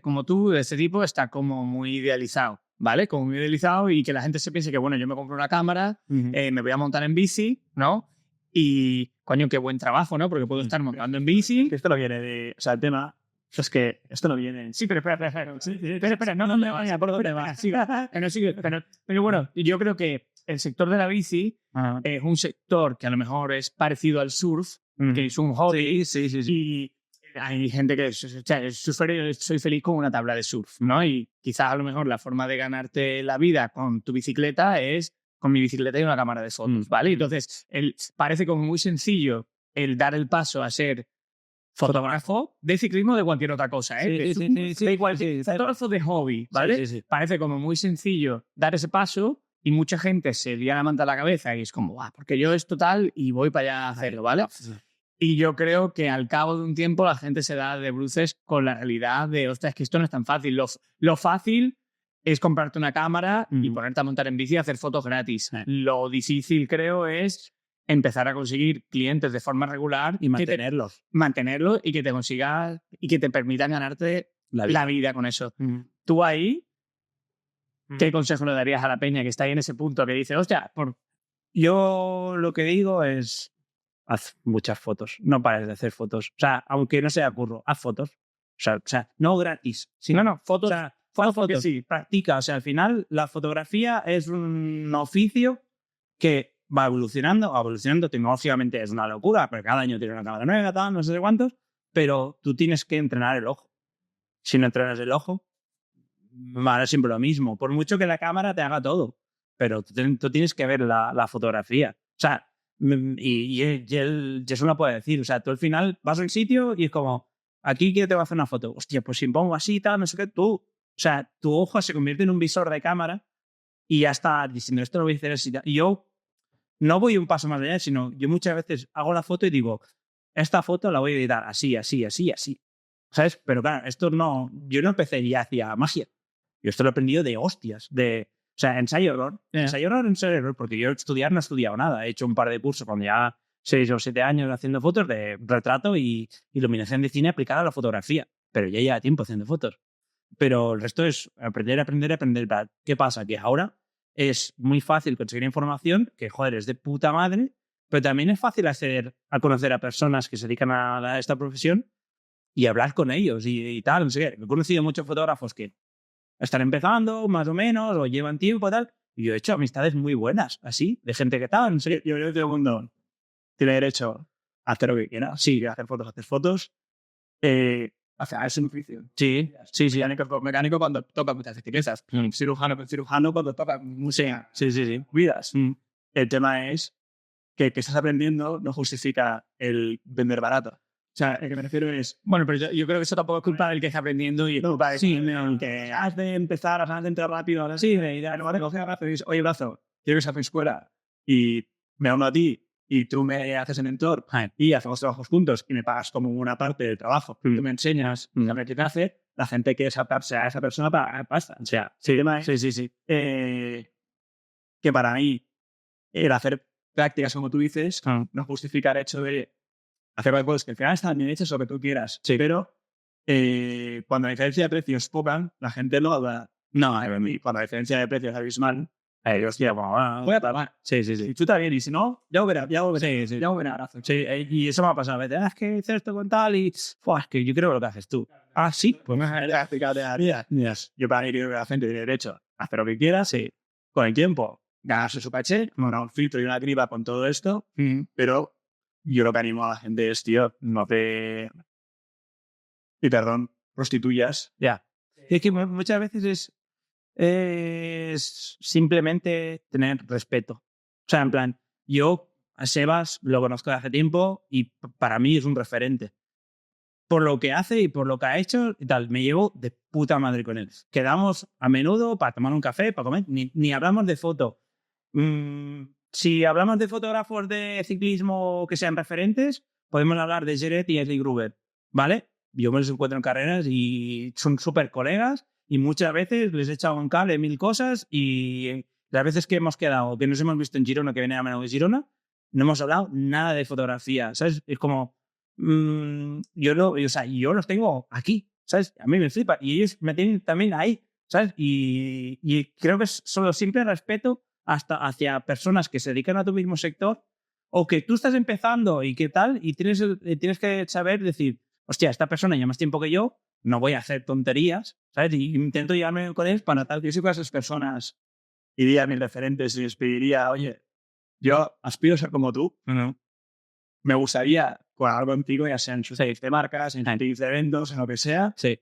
como tú, de ese tipo, está como muy idealizado. ¿Vale? Como muy idealizado y que la gente se piense que, bueno, yo me compro una cámara, me voy a montar en bici, ¿no? Y, coño, qué buen trabajo, ¿no? Porque puedo estar montando en bici. Esto no viene de... O sea, el tema es que esto no viene... Sí, pero espera, no me vaya por dónde va. Pero bueno, yo creo que el sector de la bici es un sector que a lo mejor es parecido al surf, que es un hobby. Sí. Y hay gente que soy feliz con una tabla de surf, ¿no? Y quizás a lo mejor la forma de ganarte la vida con tu bicicleta es con mi bicicleta y una cámara de fotos, ¿vale? Entonces, parece como muy sencillo el dar el paso a ser fotógrafo de ciclismo o de cualquier otra cosa, ¿eh? Sí. Igual, fotógrafo de hobby, ¿vale? Sí. Parece como muy sencillo dar ese paso y mucha gente se lía la manta a la cabeza y es como, porque yo es total y voy para allá a hacerlo, ¿vale? Y yo creo que al cabo de un tiempo la gente se da de bruces con la realidad de, ostras, es que esto no es tan fácil. Lo fácil es comprarte una cámara y ponerte a montar en bici y hacer fotos gratis. Lo difícil, creo, es empezar a conseguir clientes de forma regular y mantenerlos. Mantenerlos y que te consigas y que te permitan ganarte la vida con eso. Tú ahí, ¿Qué consejo le darías a la peña que está ahí en ese punto que dice, hostia, Yo lo que digo es, haz muchas fotos, no pares de hacer fotos. O sea, aunque no sea curro, haz fotos. O sea no gratis. Sino, no, fotos, o sea, haz fotos, sí. practica. O sea, al final la fotografía es un oficio que va evolucionando tecnológicamente es una locura, pero cada año tiene una cámara nueva, tal, no sé cuántos, pero tú tienes que entrenar el ojo. Si no entrenas el ojo, vale siempre lo mismo. Por mucho que la cámara te haga todo, pero tú tienes que ver la fotografía. O sea, y eso no puede decir. O sea, tú al final vas a un sitio y es como, aquí quiero te voy a hacer una foto. Hostia, pues si pongo así, tal, no sé qué, o sea, tu ojo se convierte en un visor de cámara y ya está diciendo, esto lo voy a hacer así. Y yo no voy un paso más allá, sino yo muchas veces hago la foto y digo, esta foto la voy a editar así, así, así, así. ¿Sabes? Pero claro, esto no, yo no empecé ya hacia magia. Yo esto lo he aprendido de hostias, o sea, ensayo-error. Ensayo-error, porque yo estudiar no he estudiado nada. He hecho un par de cursos cuando ya 6 o 7 años haciendo fotos de retrato y iluminación de cine aplicada a la fotografía. Pero ya lleva tiempo haciendo fotos. Pero el resto es aprender. ¿Qué pasa? Que ahora es muy fácil conseguir información que, joder, es de puta madre, pero también es fácil acceder a conocer a personas que se dedican a esta profesión y hablar con ellos y tal. No sé qué. He conocido muchos fotógrafos que están empezando, más o menos, o llevan tiempo y tal, y yo he hecho amistades muy buenas, así, de gente que tal, no sé qué. Yo creo que todo el mundo tiene derecho a hacer lo que quiera. Sí, hacer fotos, hacer fotos. O sea, es un oficio. Sí. Mecánico cuando toca muchas etiquetas. Cirujano cuando toca música. Sí. Vidas. El tema es que estás aprendiendo no justifica el vender barato. O sea, el que me refiero es... Bueno, pero yo creo que eso tampoco es culpa del que está aprendiendo y... No, para sí, que has de empezar, has de entrar rápido, ahora sí, en lugar de coger a brazo y dices, oye, brazo, quiero que se hace escuela y me uno a ti y tú me haces el mentor y hacemos trabajos juntos y me pagas como una parte del trabajo. Tú me enseñas a ver qué te hace, la gente quiere adaptarse a esa persona para ganar pasta. O sea, Sí. Que para mí el hacer prácticas, como tú dices, no justifica el hecho de hacer cosas que al final están bien hechas o que tú quieras. Sí. Pero cuando la diferencia de precios poca, la gente no va. No, cuando la diferencia de precios es abismal, ellos dirán, voy a pagar. Sí. Y tú también, y si no, ya volverá. Ya volverá. Sí, y eso me ha pasado a veces. Es que hice esto con tal y... es que yo creo que lo que haces tú. Ah, sí, Pues me voy a explicar de la vida. Yo para mí creo que la gente tiene derecho a hacer lo que quiera, con el tiempo, ganarse su caché, con un filtro y una criba con todo esto, pero yo lo que animo a la gente es, tío, no te... Y perdón, prostituyas. Ya. Es que muchas veces es simplemente tener respeto. O sea, en plan, yo a Sebas lo conozco de hace tiempo y para mí es un referente. Por lo que hace y por lo que ha hecho y tal, me llevo de puta madre con él. Quedamos a menudo para tomar un café, para comer, ni hablamos de foto. Si hablamos de fotógrafos de ciclismo que sean referentes, podemos hablar de Geret y Ashley Gruber, ¿vale? Yo me los encuentro en carreras y son súper colegas y muchas veces les he echado un cable 1000 cosas y las veces que hemos quedado, que nos hemos visto en Girona, que viene a menudo de Girona, no hemos hablado nada de fotografía, ¿sabes? Es como, yo los tengo aquí, ¿sabes? A mí me flipa y ellos me tienen también ahí, ¿sabes? Y creo que es solo simple respeto hasta hacia personas que se dedican a tu mismo sector o que tú estás empezando y qué tal y tienes que saber decir, hostia, esta persona lleva más tiempo que yo, no voy a hacer tonterías, ¿sabes? Y intento llevarme con ellos para tal. Yo soy con esas personas, iría a mis referentes y les pediría, oye, yo aspiro a ser como tú. Me gustaría colaborar contigo, ya sea en sus de marcas, en de eventos, en lo que sea. Sí.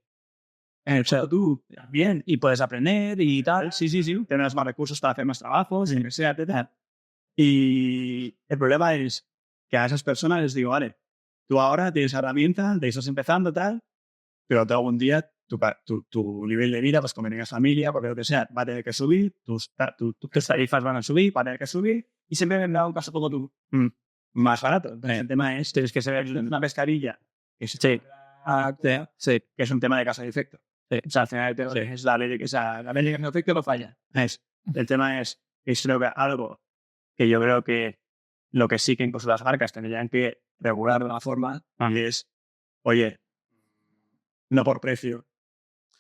O sea, tú, bien, y puedes aprender y tal. Sí. Tendrás más recursos para hacer más trabajos, lo que sea, etc. Y el problema es que a esas personas les digo, vale, tú ahora tienes herramientas, de estás empezando, tal, pero algún día tu nivel de vida, pues como tengas familia, porque lo que sea, va a tener que subir, tus tarifas van a subir, va a tener que subir, y siempre vendrá un caso como tú, más barato. Entonces, el tema es, tienes que saber una pescadilla, que es un tema de causa y efecto. O sea, al final es la ley de que la ley de causa y efecto no falla. El tema es algo que yo creo que lo que sí que incluso las marcas tendrían que regular de una forma es, oye, no por precio,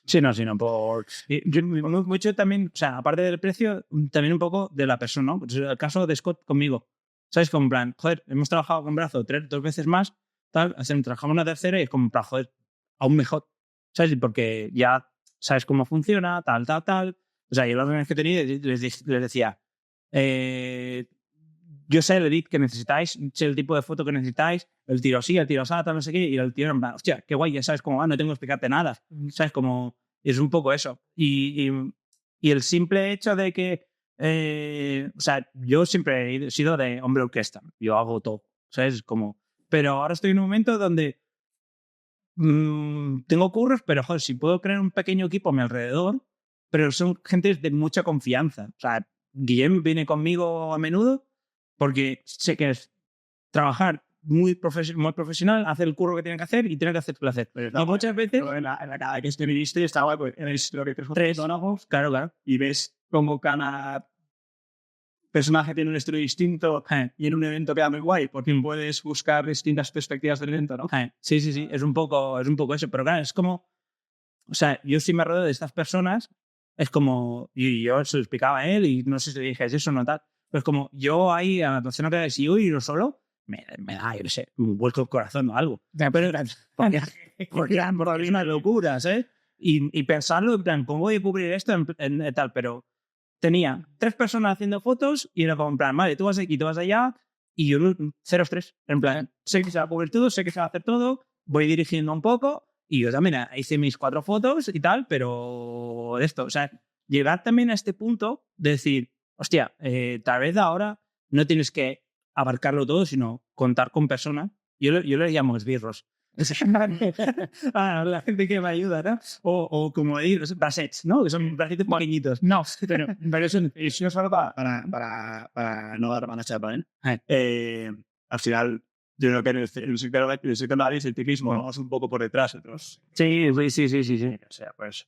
sino por... Yo, mucho también, o sea, aparte del precio, también un poco de la persona, ¿no? Pues el caso de Scott conmigo. ¿Sabes? Como en plan, joder, hemos trabajado con Brazo 2 veces más, tal, trabajamos una tercera y es como, plan, joder, aún mejor. ¿Sabes? Porque ya sabes cómo funciona, tal. O sea, yo las reuniones que he tenido les decía, yo sé el edit que necesitáis, sé el tipo de foto que necesitáis, el tiro sí, el tiro así, tal, no sé qué, y el tiro en plan, hostia, qué guay, ya sabes cómo va, no tengo que explicarte nada. ¿Sabes? Como, es un poco eso. Y el simple hecho de que, o sea, yo siempre he sido de hombre orquesta, yo hago todo, ¿sabes? Como, pero ahora estoy en un momento donde tengo curros, pero joder, si puedo crear un pequeño equipo a mi alrededor, pero son gente de mucha confianza. O sea, Guillem viene conmigo a menudo porque sé que es trabajar muy profesional, hacer el curro que tiene que hacer y tiene que hacer placer. Pero y muchas veces... en la cada que escribiste estaba, pues, eres lo que Tres. fotógrafos, Claro. y ves como cada personaje tiene un estilo distinto y en un evento queda muy guay porque puedes buscar distintas perspectivas del evento, ¿no? Sí. Es un poco eso. Pero claro, es como... O sea, yo sí me rodeo de estas personas, es como... Y yo se lo explicaba a él y no sé si le dije eso o no tal. Pero es como, yo ahí a la docena de si yo ir solo, me da, yo no sé, un vuelco el corazón o algo. Pero porque eran una locura, ¿sabes? Y pensarlo, en plan, ¿cómo voy a cubrir esto en tal? Pero tenía 3 personas haciendo fotos y era como, en plan, vale, tú vas aquí, tú vas allá, y yo 0 estrés. En plan, sé que se va a cubrir todo, sé que se va a hacer todo, voy dirigiendo un poco, y yo también hice mis 4 fotos y tal, pero de esto, o sea, llegar también a este punto de decir, hostia, tal vez ahora no tienes que abarcarlo todo, sino contar con personas. Yo le llamo esbirros. La gente que me ayuda, ¿no? O como decir, bracets, ¿no? Que son bracitos pequeñitos. No, pero eso es solo para no dar mala chapa, ¿eh? Al final, yo creo que en el sector el ciclismo vamos un poco por detrás. Otros. Sí. O sea, pues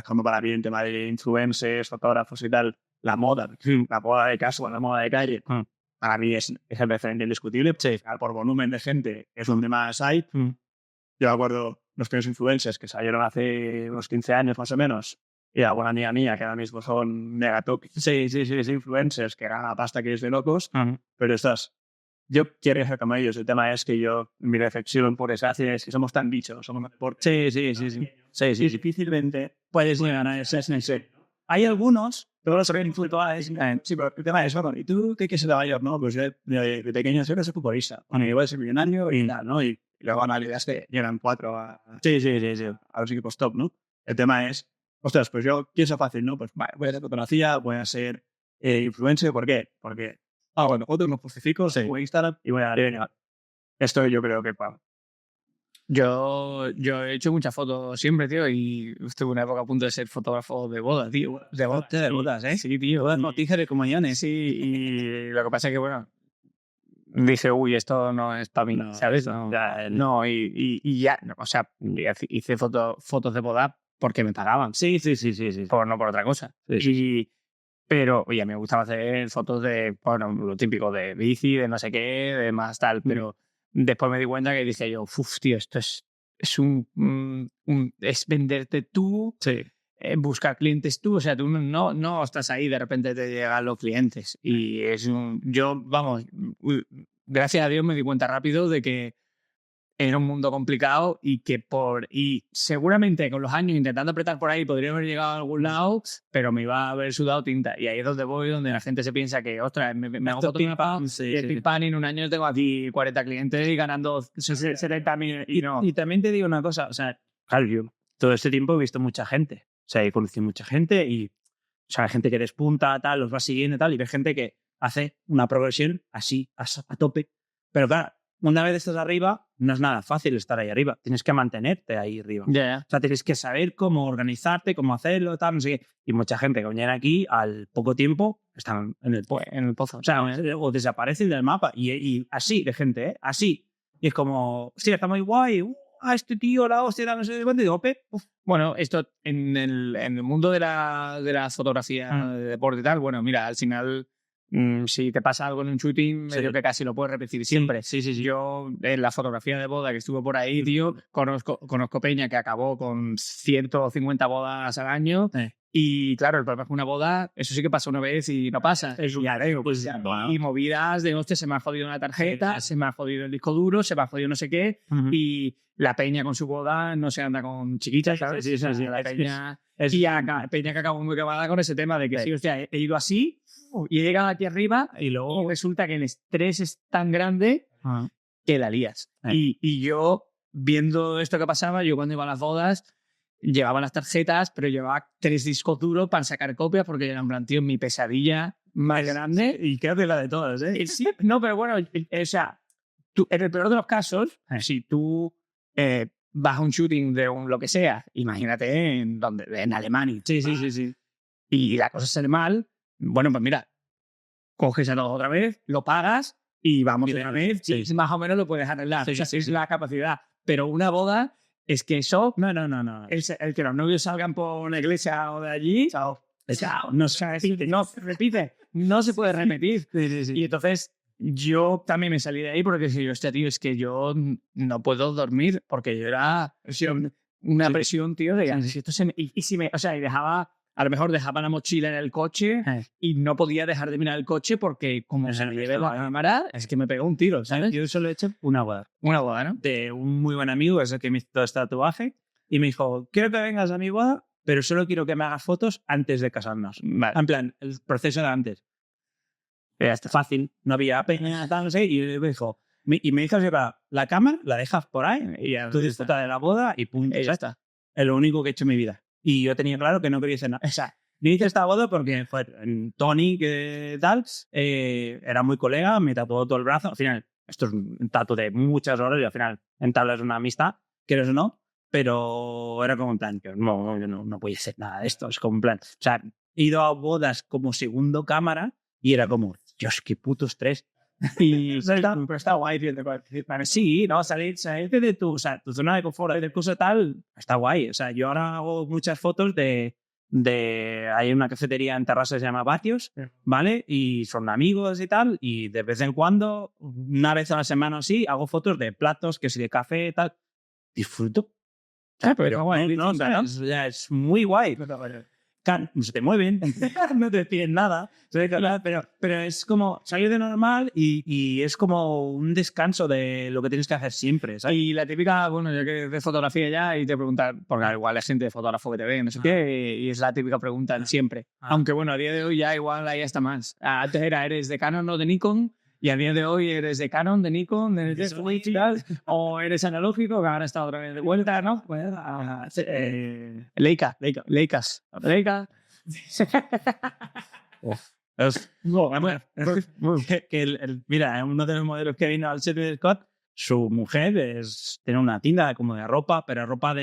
como para mí el tema de influencers, fotógrafos y tal, la moda de caso, la moda de calle, para mí es el referente indiscutible. Sí. Por volumen de gente es donde más hay. Yo me acuerdo los primeros influencers que salieron hace unos 15 años más o menos, y alguna amiga mía que ahora mismo son mega top. Sí, influencers que ganan pasta que es de locos, pero yo quiero ser como ellos. El tema es que mi reflexión por desgracia es que somos tan bichos, somos un deporte. Sí. Difícilmente puedes llegar a ese. Hay algunos, todos los influencers, sí, pero el tema es, bueno, ¿y tú qué quieres ser de mayor, no? Pues yo de pequeño soy futbolista. Bueno, yo voy a ser millonario y tal, ¿no? Y luego en realidad es que llegan 4 a los equipos top, ¿no? El tema es, ostras, pues yo pienso fácil, ¿no? Pues vale, voy a hacer fotografía, voy a ser influencer. ¿Por qué? Porque bueno, otros me justifico, voy a Instagram y voy a dar. Esto yo creo que Yo he hecho muchas fotos siempre, tío, y estuve una época a punto de ser fotógrafo de boda, tío. De bodas, ¿eh? Sí, tío. Bodas, noticias de comuniones. Sí, y lo que pasa es que, bueno, dije, uy, esto no es para mí, No, ¿sabes? no. Y ya, o sea, hice fotos de boda porque me pagaban. Sí. No por otra cosa. Sí. Pero, oye, me gustaba hacer fotos de, bueno, lo típico de bici, de no sé qué, de más tal, pero después me di cuenta que dije yo, tío, esto es venderte tú, buscar clientes tú, o sea, tú no estás ahí, de repente te llegan los clientes. Y gracias a Dios me di cuenta rápido de que era un mundo complicado y seguramente con los años intentando apretar por ahí podría haber llegado a algún lado, pero me iba a haber sudado tinta. Y ahí es donde voy, donde la gente se piensa que, ostras, me hago fotos y el pim-pam, y en un año tengo aquí 40 clientes y ganando 70.000 y no. Y también te digo una cosa, o sea, claro, yo todo este tiempo he visto mucha gente. O sea, he conocido mucha gente y, o sea, hay gente que despunta, tal, los va siguiendo, tal, y ves gente que hace una progresión así, a tope. Pero claro, una vez estás arriba, no es nada fácil estar ahí arriba. Tienes que mantenerte ahí arriba. Yeah. O sea, tienes que saber cómo organizarte, cómo hacerlo, tal, no sé qué. Y mucha gente que viene aquí, al poco tiempo, están en el pozo. O sea, o desaparecen del mapa. Y así de gente, ¿eh? Así. Y es como, hostia, está muy guay. Este tío, la hostia, no sé cuánto. Y digo, bueno, esto en el mundo de la fotografía de deporte y tal, bueno, mira, al final si te pasa algo en un shooting, medio que casi lo puedes repetir siempre. Sí. Yo, en la fotografía de boda que estuve por ahí, tío, conozco peña que acabó con 150 bodas al año. Y claro, el problema es que una boda, eso sí que pasa una vez y no pasa. Y movidas de, hostia, se me ha jodido una tarjeta, se me ha jodido el disco duro, se me ha jodido no sé qué. Y la peña con su boda no se anda con chiquitas, ¿sabes? La peña... peña que acabó muy quemada con ese tema de que sí, hostia, he ido así y he llegado aquí arriba y luego resulta que el estrés es tan grande que la lías. Y yo, viendo esto que pasaba, yo cuando iba a las bodas llevaba las tarjetas, pero llevaba 3 discos duros para sacar copias porque era en plan, tío, mi pesadilla más grande. Y creo que es la de todas, ¿eh? Sí, no, pero bueno, o sea, en el peor de los casos, si tú vas a un shooting de lo que sea, imagínate en Alemania. Sí. Y la cosa sale mal, bueno, pues mira, coges a todos otra vez, lo pagas y vamos otra vez, más o menos lo puedes arreglar. Es la capacidad. Pero una boda es que eso... No. El que los novios salgan por una iglesia o de allí... Chao. No se repite. No se puede repetir. Y entonces yo también me salí de ahí porque dije yo, tío, es que yo no puedo dormir porque yo era una presión, tío, de si esto se me... Y dejaba... A lo mejor dejaba la mochila en el coche y no podía dejar de mirar el coche porque como se me lleve la cámara, es que me pegó un tiro, ¿sabes? Yo solo he hecho una boda. Una boda, ¿no? De un muy buen amigo, es el que me hizo todo este tatuaje, y me dijo, quiero que vengas a mi boda, pero solo quiero que me hagas fotos antes de casarnos. Vale. En plan, el proceso de antes. Ya está. Fácil, no había peña, tal, no sé, y me dijo, y me dijo, la cámara la dejas por ahí, y tú disfrutas de la boda y punto. Ya está. Es lo único que he hecho en mi vida. Y yo tenía claro que no quería hacer nada. O sea, yo hice esta boda porque Tony, que tal, era muy colega, me tatuó todo el brazo. Al final, esto es un tatu de muchas horas y al final entablas una amistad, quieres o no, pero era como en plan, que no puede ser nada de esto. Es como en plan, o sea, he ido a bodas como segundo cámara y era como, Dios, qué puto estrés. Y pero está guay, tío. Sí, no, salirte de tu zona de confort, de cosa tal, está guay. O sea, yo ahora hago muchas fotos hay una cafetería en Terrassa que se llama Patios, ¿vale? Y son amigos y tal, y de vez en cuando, una vez a la semana así, hago fotos de platos, que si de café y tal. Disfruto. Pero guay, es muy guay. No se te mueven, no te piden nada, pero es como salir de normal y es como un descanso de lo que tienes que hacer siempre, ¿sabes? Y la típica, bueno, yo que de fotografía ya y te preguntan, porque igual hay gente de fotógrafo que te ve, no sé qué, y es la típica pregunta siempre. Aunque bueno, a día de hoy ya igual ahí está más. Antes era, ¿eres de Canon o de Nikon? Y a día de hoy eres de Canon, de Nikon, de Switch y tal, o eres analógico, que ahora está otra vez de vuelta, ¿no? Pues, Leica. Mira, uno de los modelos que vino al set de Scott, su mujer tiene una tienda como de ropa, pero ropa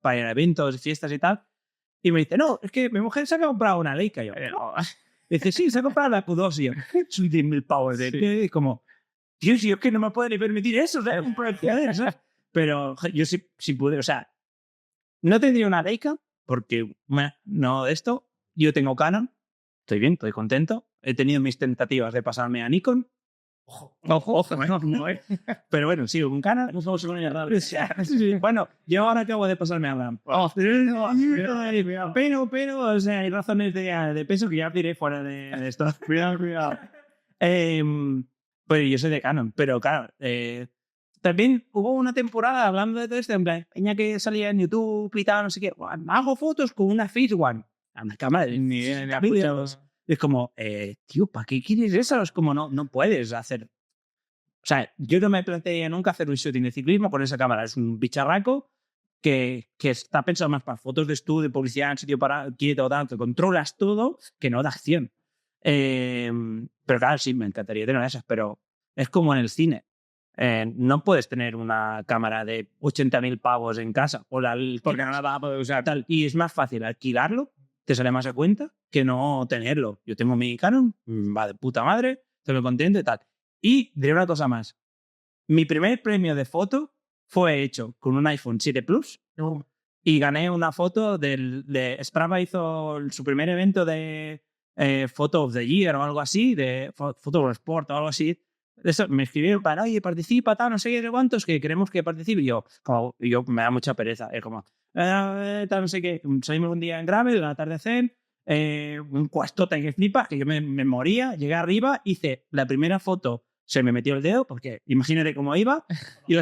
para ir a eventos, fiestas y tal. Y me dice, no, es que mi mujer se ha comprado una Leica. Y yo, no. Dice, sí, se ha comprado la Q2. Y yo, son 10.000 pavos. Y como, tío, si yo es que no me puedo ni permitir eso, ¿sabes? Pero yo sí pude, o sea, no tendría una Leica porque, no de esto. Yo tengo Canon, estoy bien, estoy contento. He tenido mis tentativas de pasarme a Nikon. Ojo, pero bueno, sigo con Canon. Bueno, yo ahora acabo de pasarme a RAM. Pero, o sea, hay razones de peso que ya diré fuera de esto. Cuidado. Pues yo soy de Canon, pero claro, también hubo una temporada hablando de todo esto, en plan, peña que salía en YouTube y tal, no sé qué, hago fotos con una Phase One. Una cámara ni es como, tío, ¿para qué quieres eso? Es como, no puedes hacer. O sea, yo no me plantearía nunca hacer un shooting de ciclismo con esa cámara. Es un bicharraco que está pensado más para fotos de estudio, publicidad, en sitio para quieto, tanto. Controlas todo que no da acción. Pero claro, sí, me encantaría tener esas, pero es como en el cine. No puedes tener una cámara de 80.000 pavos en casa porque no la vas a poder usar tal. Y es más fácil alquilarlo, te sale más a cuenta que no tenerlo. Yo tengo mi Canon, va de puta madre, estoy muy contento y tal. Y diré una cosa más. Mi primer premio de foto fue hecho con un iPhone 7 Plus y gané una foto de Strava hizo su primer evento de Photo of the Year o algo así, de Photo of Sport o algo así. Eso, me escribieron para, oye, participa, tal, no sé qué, no sé cuántos, que queremos que participe. Y yo me da mucha pereza. Es como, tal, no sé qué. Salimos un día en Gravel, al atardecer, un cuastote que flipas, que yo me moría. Llegué arriba, hice la primera foto, se me metió el dedo, porque imagínate cómo iba. Y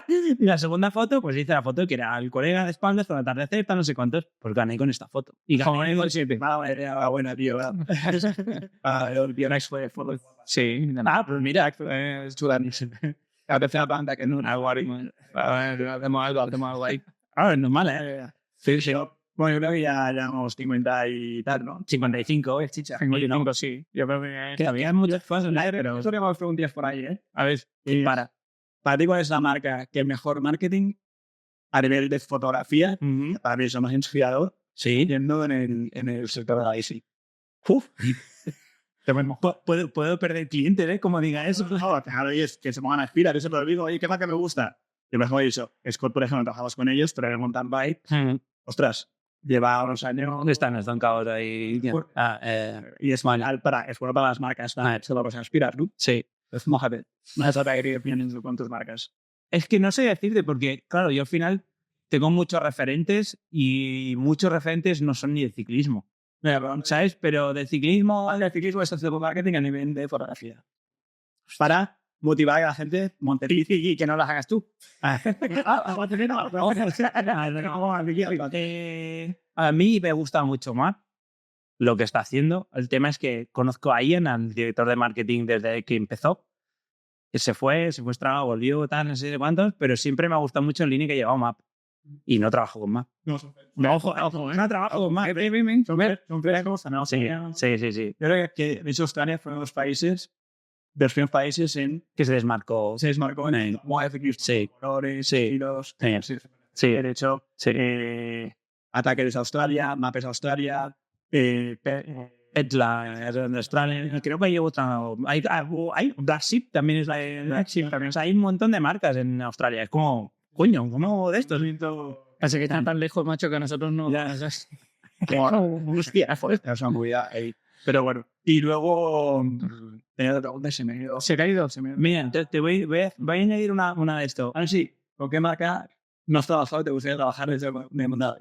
y la segunda foto, pues hice la foto que era el colega de espaldas con el atardecer, tal, no sé cuántos. Pues gané con esta foto. Y gané con 7. Buena, tío. El Bionex fue Sí. pues mira, es chulanísimo. La tercera banda que no. Hacemos algo ahí. Es normal, ¿eh? Sí. Bueno, yo creo que ya llevamos 50 y tal, ¿no? 55, es chicha. 55, sí. Yo creo que Quedan muchas cosas, Pero eso tenemos preguntas por ahí, ¿eh? A ver, Para ti, ¿cuál es la marca que mejor marketing a nivel de fotografía? Para mí es lo más inspirador. Sí. Yendo en el sector de la IC. Puedo perder clientes, ¿eh? Como diga eso. No, claro, y es que se pongan a inspirar. Yo siempre lo digo, oye, ¿qué marca me gusta? Yo me he dicho, Scott, por ejemplo, trabajamos con ellos, pero en el mountain bike, ostras, lleva unos años. ¿Dónde están? Están caos ahí. Y es bueno para las marcas, se lo vas a inspirar, ¿no? Sí. Es mojate. No sabes qué piensas con tus marcas. Es que no sé decirte, porque, claro, yo al final tengo muchos referentes y muchos referentes no son ni de ciclismo. ¿Sabes? Pero de ciclismo. El ciclismo es hacer marketing a nivel de fotografía. Para motivar a la gente monte bici y que no las hagas tú. A mí me gusta mucho más lo que está haciendo. El tema es que conozco a Ian, al director de marketing, desde que empezó. Que se fue estragado, volvió, tal, no sé cuántos, pero siempre me ha gustado mucho en línea que llevaba Map. Y no trabajo con Map. Ojo, no trabajo con Map. Son frescos. Sí. Yo creo que de hecho Australia fue uno de los países, de los primeros países en que se desmarcó. Se desmarcó en colores, estilos. Sí. De hecho, Attacker es Australia, Map es Australia, Petla es de Australia. Creo que hay otra. Hay Black Sheep también es la de Black Sheep. O sea, hay un montón de marcas en Australia. Es como, coño, ¿cómo de estos? Así que están tan lejos, macho, que a nosotros no. Hostia, es una movida ahí. Pero bueno, y luego tenía otra pregunta y se me ha ido. ¿Se ha ido? Mira, te voy a añadir una de esto. Ahora sí, ¿con qué marca no has trabajado y te gustaría trabajar desde el montado?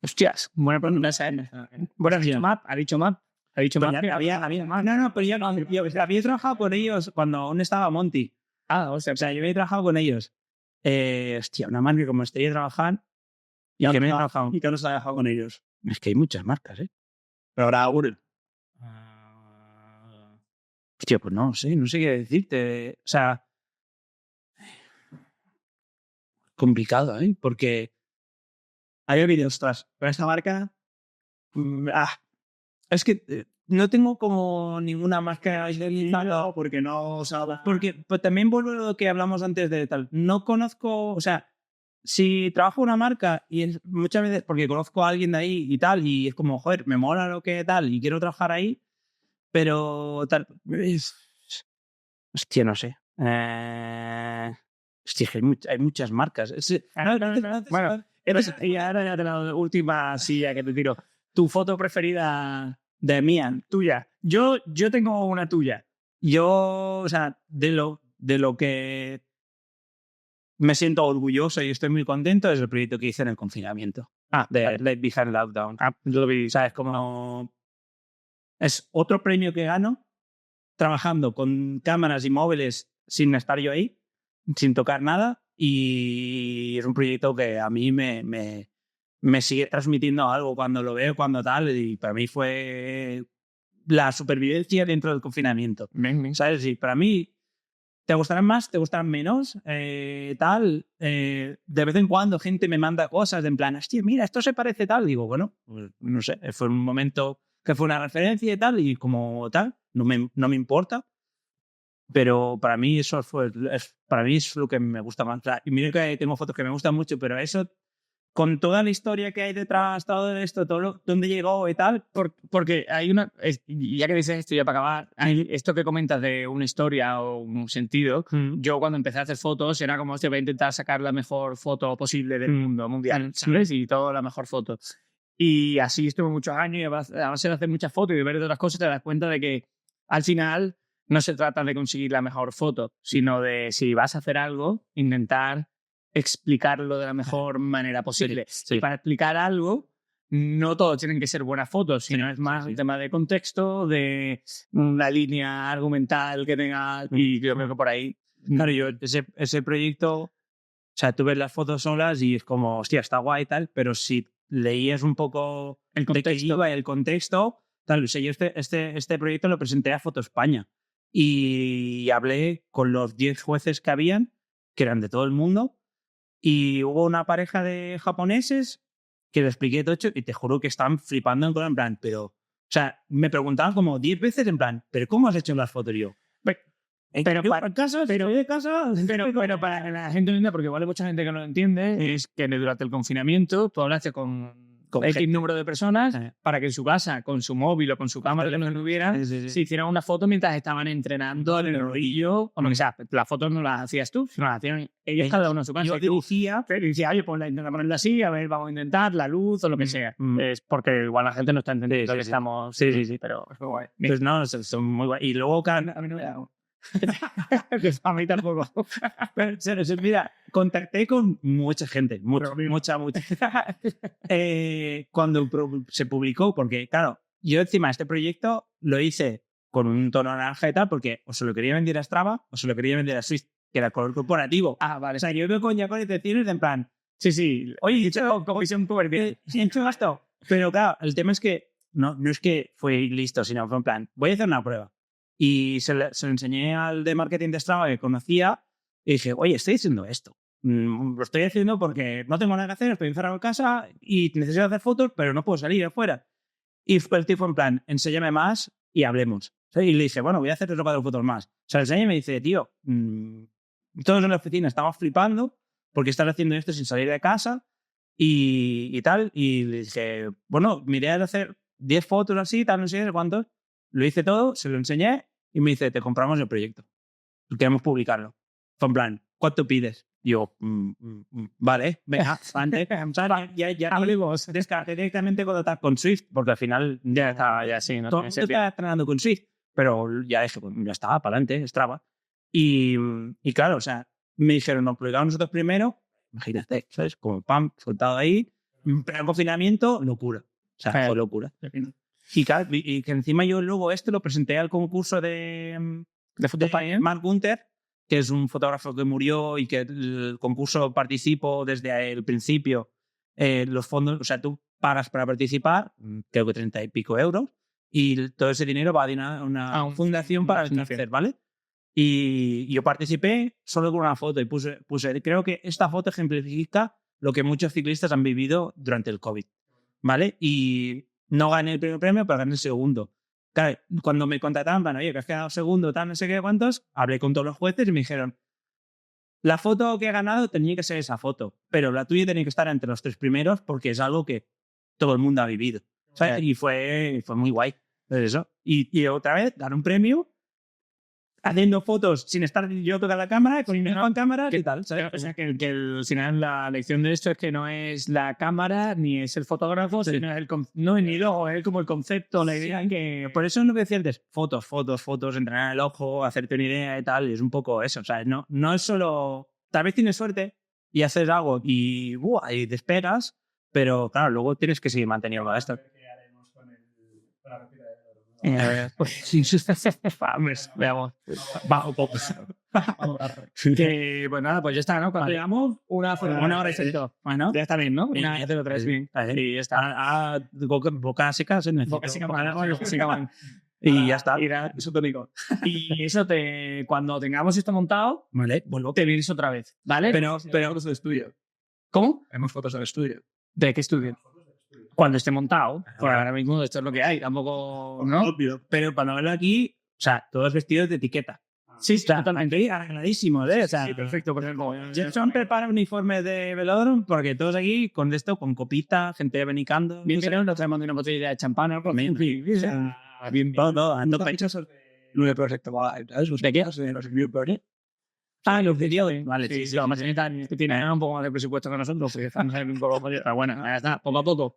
Hostias, buena pregunta esa, ¿eh? Bueno, ha dicho Map. Ha dicho Map. Había más. No, pero yo había trabajado con ellos cuando aún estaba Monty. O sea, yo había trabajado con ellos. Hostia, una marca como estaría trabajar. ¿Y que no has trabajado con ellos? Es que hay muchas marcas, ¿eh? Pero ahora Google. Hostia, pues no sé qué decirte. O sea, complicado, ¿eh? Porque hay vídeos, ostras, pero esta marca... Es que no tengo como ninguna marca no, porque no sabes. Porque pues, también vuelvo a lo que hablamos antes de tal. No conozco, o sea, si trabajo en una marca y muchas veces, porque conozco a alguien de ahí y tal, y es como, joder, me mola lo que tal y quiero trabajar ahí, pero tal. Hostia, no sé. Hostia, hay muchas marcas. Bueno, y ahora ya la última silla que te tiro. ¿Tu foto preferida de mía, tuya? Yo tengo una tuya. Yo, o sea, de lo que me siento orgulloso y estoy muy contento es el proyecto que hice en el confinamiento. De Light Behind Lockdown. Yo lo vi. ¿Sabes? Como es otro premio que gano trabajando con cámaras y móviles sin estar yo ahí, sin tocar nada, y es un proyecto que a mí me sigue transmitiendo algo cuando lo veo, cuando tal, y para mí fue la supervivencia dentro del confinamiento. ¿Sabes? Y para mí, ¿te gustarán más? ¿Te gustarán menos? Tal. De vez en cuando gente me manda cosas de en plan, hostia, mira, esto se parece tal. Digo, bueno, pues, no sé, fue un momento que fue una referencia y tal, y como tal, no me importa. Pero para mí eso para mí es lo que me gusta más. O sea, y mira que tengo fotos que me gustan mucho, pero eso, con toda la historia que hay detrás, todo esto, dónde llegó y tal. Porque hay una... Ya que dices esto, ya para acabar, hay esto que comentas de una historia o un sentido. Yo cuando empecé a hacer fotos era como, voy a intentar sacar la mejor foto posible del mundo mundial, ¿sabes? Y toda la mejor foto. Y así estuve muchos años y a base de hacer muchas fotos y de ver otras cosas te das cuenta de que al final no se trata de conseguir la mejor foto, sino de si vas a hacer algo, intentar explicarlo de la mejor manera posible. Sí. Y para explicar algo, no todos tienen que ser buenas fotos, sino es más un tema de contexto, de una línea argumental que tenga, y yo creo que por ahí... Claro, yo ese proyecto, o sea, tú ves las fotos solas y es como, hostia, está guay y tal, pero si leías un poco El contexto. de qué iba el contexto, tal, o sea, yo este proyecto lo presenté a Foto España y hablé con los 10 jueces que habían, que eran de todo el mundo, y hubo una pareja de japoneses que le expliqué todo hecho y te juro que estaban flipando en plan, pero, o sea, me preguntaban como 10 veces en plan, ¿pero cómo has hecho las fotos? Y yo, Pero para casa, estoy de casa. Pero para que la gente entienda, porque igual hay mucha gente que no lo entiende, es que durante el confinamiento tú hablaste con X gente. número de personas para que en su casa, con su móvil o con su cámara que no tuvieran, se hicieran una foto mientras estaban entrenando en el rodillo o lo que sea. Las fotos no las hacías tú, sino las hacían ellos cada uno en su casa. Yo dirigía, pero decía, oye, pues intenta ponerla así, a ver, vamos a intentar la luz o lo que sea. Es porque igual la gente no está entendiendo que estamos... Sí, pero es muy guay. pues no, son muy guay. Y luego, a mí no me da. A mí tampoco. Pero, mira, contacté con mucha gente, mucha. Cuando se publicó, porque claro, yo encima este proyecto lo hice con un tono naranja y tal, porque o se lo quería vender a Strava o se lo quería vender a Swift, que era color corporativo. Vale. O sea, yo veo con intenciones de en plan, sí. Oye, hecho comisión bien. Sí, he hecho gasto. Pero claro, el tema es que no es que fue listo, sino fue en plan, voy a hacer una prueba. Y se lo enseñé al de marketing de Strava que conocía y dije, oye, estoy haciendo esto. Lo estoy haciendo porque no tengo nada que hacer, estoy encerrado en casa y necesito hacer fotos, pero no puedo salir afuera. Y el tipo en plan, enséñame más y hablemos. Y le dije, bueno, voy a hacer 3 o 4 fotos más. O sea, le enseñé y me dice, tío, todos en la oficina estamos flipando porque estás haciendo esto sin salir de casa y tal. Y le dije, bueno, mi idea es hacer 10 fotos así, tal, no sé cuántos. Lo hice todo, se lo enseñé y me dice, te compramos el proyecto. Queremos publicarlo. Fue en plan, ¿cuánto pides? Yo, vale, venga, antes. ya hablemos. Descarté directamente contactar con Swift, porque al final ya está, ya sí. No todo el mundo está entrenando con Swift, pero ya dije, pues ya estaba, para adelante, Strava. Y claro, o sea, me dijeron, nos publicamos nosotros primero, imagínate, ¿sabes? Como pam, soltado ahí, pero el confinamiento, locura. O sea, fue locura. Y que encima yo luego lo presenté al concurso de foto de Mark Gunther, que es un fotógrafo que murió y que el concurso participó desde el principio. Los fondos, o sea, tú pagas para participar, creo que 30 y pico euros, y todo ese dinero va a una fundación para el cáncer, ¿vale? Y yo participé solo con una foto y puse, creo que esta foto ejemplifica lo que muchos ciclistas han vivido durante el COVID, ¿vale? Y no gané el primer premio, pero gané el segundo. Claro, cuando me contactaban, bueno, oye, que has quedado segundo, tal, no sé qué cuántos, hablé con todos los jueces y me dijeron, la foto que he ganado tenía que ser esa foto, pero la tuya tenía que estar entre los 3 primeros porque es algo que todo el mundo ha vivido, ¿sabes? Y fue muy guay. Eso. Y otra vez, dar un premio haciendo fotos sin estar yo toda la cámara, con en cámara y tal, ¿sabes? O sea, que al final la lección de esto es que no es la cámara ni es el fotógrafo, sino es no es ni luego, es como el concepto, la idea que... Por eso es lo que decía antes, fotos, entrenar el ojo, hacerte una idea y tal, y es un poco eso, o sea, no es solo... Tal vez tienes suerte y haces algo y te esperas, pero claro, luego tienes que seguir manteniendo esto. Veamos. Pues nada, pues ya está, ¿no? Cuando llegamos, una hora y sexto. Bueno, ya está bien, ¿no? Una vez de lo tres bien. Y ya está. Boca seca, y ya está. Y eso cuando tengamos esto montado, vale, vuelvo. Te vienes otra vez, ¿vale? Pero fotos del estudio. ¿Cómo? Hemos fotos del estudio. ¿De qué estudio? Cuando esté montado. Pues ahora mismo esto es lo que hay. Tampoco, ¿no? Obvio. Pero para verlo aquí, o sea, todos vestidos de etiqueta. Sí, totalmente arregladísimos, ¿eh? O sea, sí, perfecto. Jason prepara uniformes de velódromo porque todos aquí con copita, gente benicando. Bien, nos traemos de una botella de champán. Bien, todo. ¿No te has hecho el proyecto? ¿De qué? Los vídeos. Vale, sí. Lo más que tienen un poco más de presupuesto que nosotros, porque están un poco jodidos. Pero bueno, ya está. Poco a poco.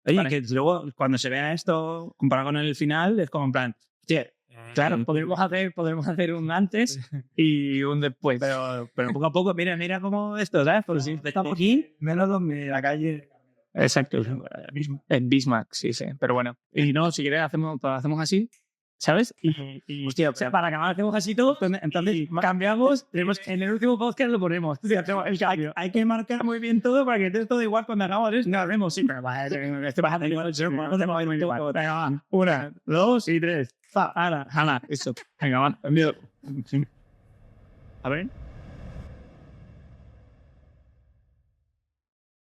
Oye, Vale. que luego, cuando se vea esto, comparado con el final, es como en plan, hostia, Claro, podremos hacer un antes y un después. pero poco a poco, mira cómo esto, ¿sabes? Por si estamos aquí, Menos donde la calle. Exacto. En Bismarck, sí. Pero bueno. Y no, si quieres, hacemos así, ¿sabes? Y hostia, o sea, para acabar, hacemos así todo. Entonces, cambiamos. En el último podcast lo ponemos. Sí, hacemos el cambio. hay que marcar muy bien todo para que esté todo igual cuando hagamos esto. No, haremos, sí, pero va, este va a hacer igual. No te va a ir igual. Venga, va. 1, 2 y 3. Ana, eso. Venga, va. Sí. A ver.